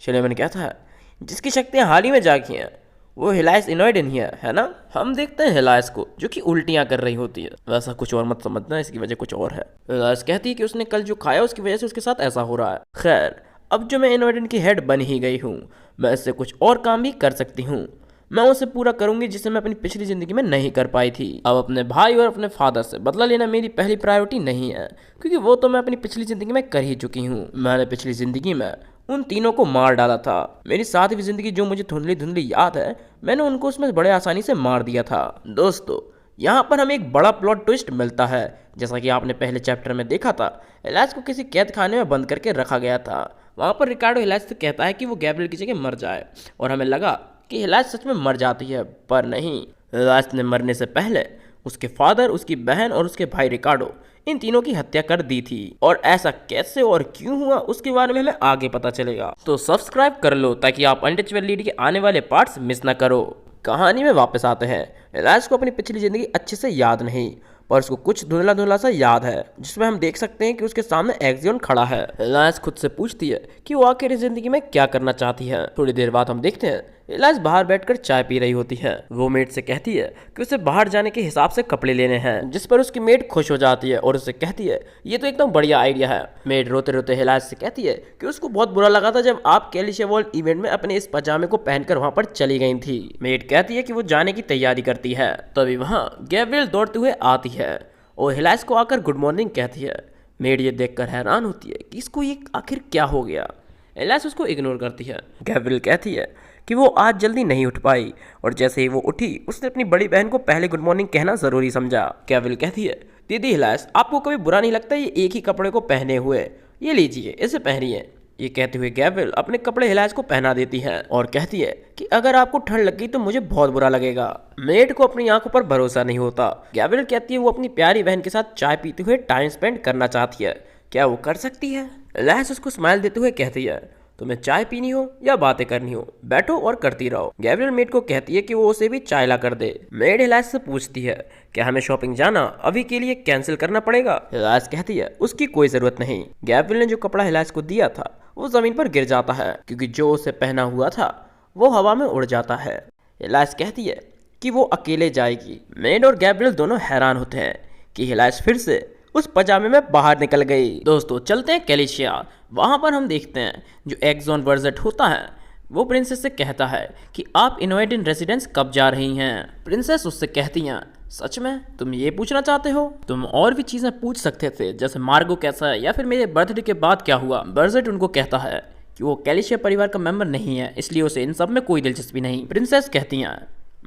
शिलीमन कहता है, जिसकी शक्तियां हाल ही में जागी हैं वो हिलास इनोइडन ही है ना? हम देखते हैं हिलास को जो कि उल्टियां कर रही होती है। वैसा कुछ और मत समझना, इसकी वजह कुछ और है। हिलास कहती है कि उसने कल जो खाया उसकी वजह से उसके साथ ऐसा हो रहा है। खैर, अब जो मैं इनोइडन की हेड बन ही गई हूँ, मैं इससे कुछ और काम भी कर सकती हूँ। मैं उसे पूरा करूंगी जिसे मैं अपनी पिछली जिंदगी में नहीं कर पाई थी। अब अपने भाई और अपने फादर से बदला लेना मेरी पहली प्रायोरिटी नहीं है, क्योंकि वो तो मैं अपनी पिछली जिंदगी में कर ही चुकी हूँ। मैंने पिछली जिंदगी में उन तीनों को मार डाला था। मेरी 7वीं जिंदगी जो मुझे धुंधली धुंधली याद है, मैंने उनको उसमें बड़े आसानी से मार दिया था। दोस्तों, यहाँ पर हमें एक बड़ा प्लॉट ट्विस्ट मिलता है। जैसा कि आपने पहले चैप्टर में देखा था, हिलास को किसी कैद खाने में बंद करके रखा गया था। वहाँ पर रिकार्डो हिलास से कहता है कि वो गैब्रियल की जगह मर जाए और हमें लगा कि हिलास सच में मर जाती है, पर नहीं। हिलास ने मरने से पहले उसके फादर, उसकी बहन और उसके भाई रिकार्डो, इन तीनों की हत्या कर दी थी। और ऐसा कैसे और क्यों हुआ उसके बारे में हमें आगे पता चलेगा। तो सब्सक्राइब कर लो ताकि आप अनटचेबल लेडी के आने वाले पार्ट्स मिस ना करो। कहानी में वापस आते हैं। हिलास को अपनी पिछली जिंदगी अच्छे से याद नहीं, पर उसको कुछ धुंधला धुंधला सा याद है, जिसमें हम देख सकते हैं कि उसके सामने एक्सियन खड़ा है। हिलास खुद से पूछती है कि वो आखिर इस जिंदगी में क्या करना चाहती है। थोड़ी देर बाद हम देखते हैं हिलास बाहर बैठकर चाय पी रही होती है। वो मेड से कहती है कि उसे बाहर जाने के हिसाब से कपड़े लेने हैं, जिस पर उसकी मेड खुश हो जाती है और उसे कहती है ये तो एकदम बढ़िया आइडिया है। मेड रोते रोते हिलास से कहती है कि उसको बहुत बुरा लगा था जब आप कैलिशिया वर्ल्ड इवेंट में अपने इस पजामे को पहनकर वहां पर चली गई थी। मेड कहती है कि वो जाने की तैयारी करती है। तभी वहां गैब्रियल दौड़ते हुए आती है और हिलास को आकर गुड मॉर्निंग कहती है। मेड ये देखकर हैरान होती है कि इसको ये आखिर क्या हो गया। हिलास उसको इग्नोर करती है। गैब्रियल कहती है कि वो आज जल्दी नहीं उठ पाई और जैसे ही वो उठी उसने अपनी बड़ी बहन को पहले गुड मॉर्निंग कहना जरूरी समझा। गैब्रियल कहती है, दीदी हिलास, आपको कभी बुरा नहीं लगता ये एक ही कपड़े को पहने हुए? ये लीजिए, इसे पहनिए। ये कहते हुए गैब्रियल अपने कपड़े हिलास को पहना देती है और कहती है कि अगर आपको ठंड लग गई तो मुझे बहुत बुरा लगेगा। मेड को अपनी आंखों पर भरोसा नहीं होता। गैब्रियल कहती है वो अपनी प्यारी बहन के साथ चाय पीते हुए टाइम स्पेंड करना चाहती है। क्या वो कर सकती है? हिलास उसको स्माइल देते हुए कहती है, तुम्हें चाय पीनी हो या बातें करनी हो, बैठो और करती रहो। गैब्रियल मेड को कहती है कि वो उसे भी चाय ला कर दे। मेड हिलास से पूछती है, क्या हमें शॉपिंग जाना अभी के लिए कैंसिल करना पड़ेगा? हिलास कहती है उसकी कोई जरूरत नहीं। गैब्रियल ने जो कपड़ा हिलास को दिया था वो जमीन पर गिर जाता है, क्योंकि जो उसे पहना हुआ था वो हवा में उड़ जाता है। हिलास कहती है कि वो अकेले जाएगी। मेड और गैब्रियल दोनों हैरान होते हैं कि हिलास फिर से उस पजामे में बाहर निकल गई। दोस्तों, चलते हैं कैलिशिया। वहाँ पर हम देखते हैं जो एक्सियन बर्जट होता है वो प्रिंसेस से कहता है कि आप इनोएडिन रेसिडेंस कब जा रही हैं। प्रिंसेस उससे कहती हैं, सच में तुम ये पूछना चाहते हो? तुम और भी चीज़ें पूछ सकते थे, जैसे मार्गो कैसा है या फिर मेरे बर्थडे के बाद क्या हुआ। बर्जेट उनको कहता है कि वो कैलिशिया परिवार का मेंबर नहीं है, इसलिए उसे इन सब में कोई दिलचस्पी नहीं। प्रिंसेस कहती हैं,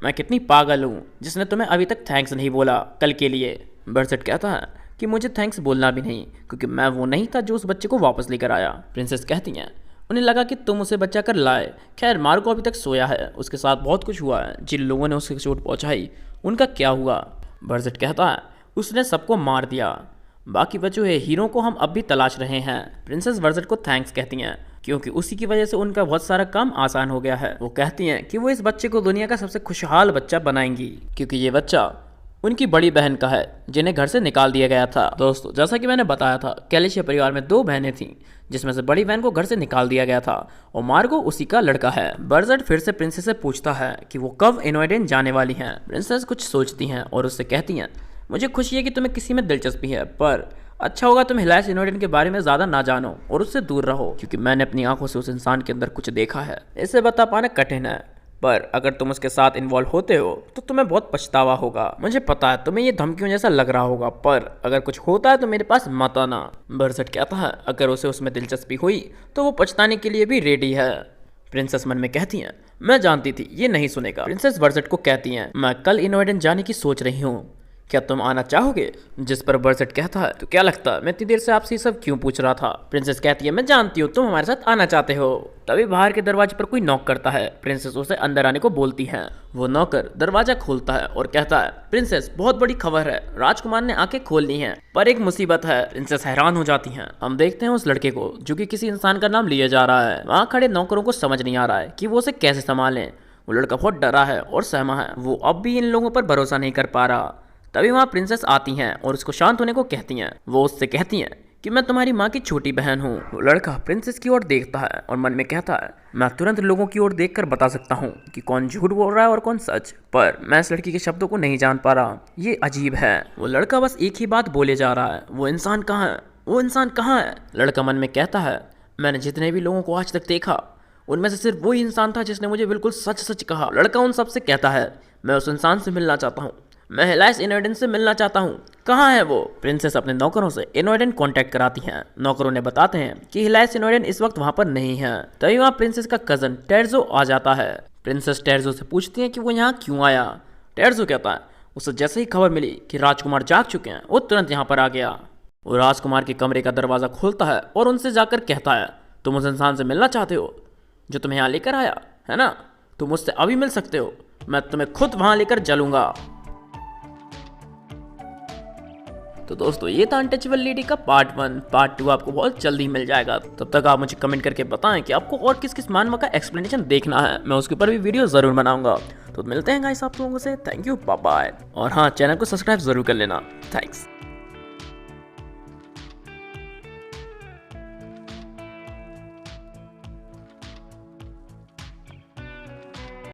मैं कितनी पागल हूँ जिसने तुम्हें अभी तक थैंक्स नहीं बोला कल के लिए। बर्जेट कहता है कि मुझे थैंक्स बोलना भी नहीं, क्योंकि मैं वो नहीं था जो उस बच्चे को वापस लेकर आया। प्रिंसेस कहती हैं, उन्हें लगा कि तुम उसे बचा कर लाए। खैर मार्गो अभी तक सोया है, उसके साथ बहुत कुछ हुआ है। जिन लोगों ने उसे चोट पहुंचाई उनका क्या हुआ? बर्जेट कहता है, उसने सबको मार दिया, बाकी बचे हुए हीरो को हम अब भी तलाश रहे हैं। प्रिंसेस बर्जेट को थैंक्स कहती हैं, क्योंकि उसी की वजह से उनका बहुत सारा काम आसान हो गया है। वो कहती हैं कि वो इस बच्चे को दुनिया का सबसे खुशहाल बच्चा बनाएंगी, क्योंकि ये बच्चा उनकी बड़ी बहन का है जिन्हें घर से निकाल दिया गया था। दोस्तों, जैसा कि मैंने बताया था, कैलिशिया परिवार में 2 बहनें थीं, जिसमें से बड़ी बहन को घर से निकाल दिया गया था और मार्गो उसी का लड़का है। बर्जेट फिर से प्रिंसेस से पूछता है कि वो कब इनोएडिन जाने वाली हैं। प्रिंसेस कुछ सोचती हैं और उससे कहती हैं, मुझे खुशी है कि तुम्हें किसी में दिलचस्पी है, पर अच्छा होगा तुम हिलाइस इनोएडिन के बारे में ज़्यादा ना जानो और उससे दूर रहो, क्योंकि मैंने अपनी आंखों से उस इंसान के अंदर कुछ देखा है। इसे बता पाना कठिन है, पर अगर तुम उसके साथ इन्वॉल्व होते हो तो तुम्हें बहुत पछतावा होगा। मुझे पता है तुम्हें ये धमकियों जैसा लग रहा होगा, पर अगर कुछ होता है तो मेरे पास मत आना। बर्जेट कहता है, अगर उसे उसमें दिलचस्पी हुई तो वो पछताने के लिए भी रेडी है। प्रिंसेस मन में कहती हैं, मैं जानती थी ये नहीं सुनेगा। प्रिंसेस बर्जेट को कहती हैं, मैं कल इनोएडिन जाने की सोच रही हूँ, क्या तुम आना चाहोगे? जिस पर बर्जेट कहता है, तो क्या लगता है मैं इतनी देर से आपसे ये सब क्यों पूछ रहा था? प्रिंसेस कहती है, मैं जानती हूँ तुम हमारे साथ आना चाहते हो। तभी बाहर के दरवाजे पर कोई नॉक करता है। प्रिंसेस उसे अंदर आने को बोलती है। वो नौकर दरवाजा खोलता है और कहता है, प्रिंसेस बहुत बड़ी खबर है, राजकुमार ने आंखें खोल ली हैं, पर एक मुसीबत है। प्रिंसेस हैरान हो जाती हैं। हम देखते हैं उस लड़के को जो कि किसी इंसान का नाम लिया जा रहा है। वहाँ खड़े नौकरों को समझ नहीं आ रहा है कि वो उसे कैसे संभालें। वो लड़का बहुत डरा है और सहमा है, वो अब भी इन लोगों पर भरोसा नहीं कर पा रहा। तभी वहाँ प्रिंसेस आती हैं और उसको शांत होने को कहती हैं। वो उससे कहती हैं कि मैं तुम्हारी माँ की छोटी बहन हूँ। वो लड़का प्रिंसेस की ओर देखता है और मन में कहता है, मैं तुरंत लोगों की ओर देखकर बता सकता हूँ कि कौन झूठ बोल रहा है और कौन सच, पर मैं इस लड़की के शब्दों को नहीं जान पा रहा। ये अजीब है। वो लड़का बस एक ही बात बोले जा रहा है, वो इंसान कहाँ है, वो इंसान कहाँ है? लड़का मन में कहता है, मैंने जितने भी लोगों को आज तक देखा उनमें से सिर्फ वही इंसान था जिसने मुझे बिल्कुल सच सच कहा। लड़का उन सबसे कहता है, मैं उस इंसान से मिलना चाहता हूँ, मैं हिलाइस इनोएडिन से मिलना चाहता हूँ, कहाँ है वो? प्रिंसेस अपने नौकरों से इनोएडिन कांटेक्ट कराती हैं। नौकरों ने बताते हैं कि हिलाइस इनोएडिन इस वक्त वहाँ पर नहीं है। तभी वहाँ प्रिंसेस का कजन टेर्जो आ जाता है। प्रिंसेस टेर्जो से पूछती है कि वो यहाँ क्यों आया। टेर्जो कहता है, उसे जैसे ही खबर मिली कि राजकुमार जाग चुके हैं, वो तुरंत यहाँ पर आ गया। वो राजकुमार के कमरे का दरवाज़ा खोलता है और उनसे जाकर कहता है, तुम उस इंसान से मिलना चाहते हो जो तुम्हें यहाँ लेकर आया है ना? तुम मुझसे अभी मिल सकते हो, मैं तुम्हें खुद वहाँ लेकर चलूँगा। तो दोस्तों, ये था अनटचेबल लेडी का पार्ट 1। पार्ट 2 आपको बहुत जल्दी मिल जाएगा। तब तक आप मुझे कमेंट करके बताएं कि आपको और किस किस मानवा का एक्सप्लेनेशन देखना है, मैं उसके ऊपर भी वीडियो ज़रूर बनाऊंगा। तो मिलते हैं गाइस आप लोगों से। Thank you, bye bye. और हाँ, चैनल को सब्सक्राइब ज़रूर कर लेना। थैंक्स।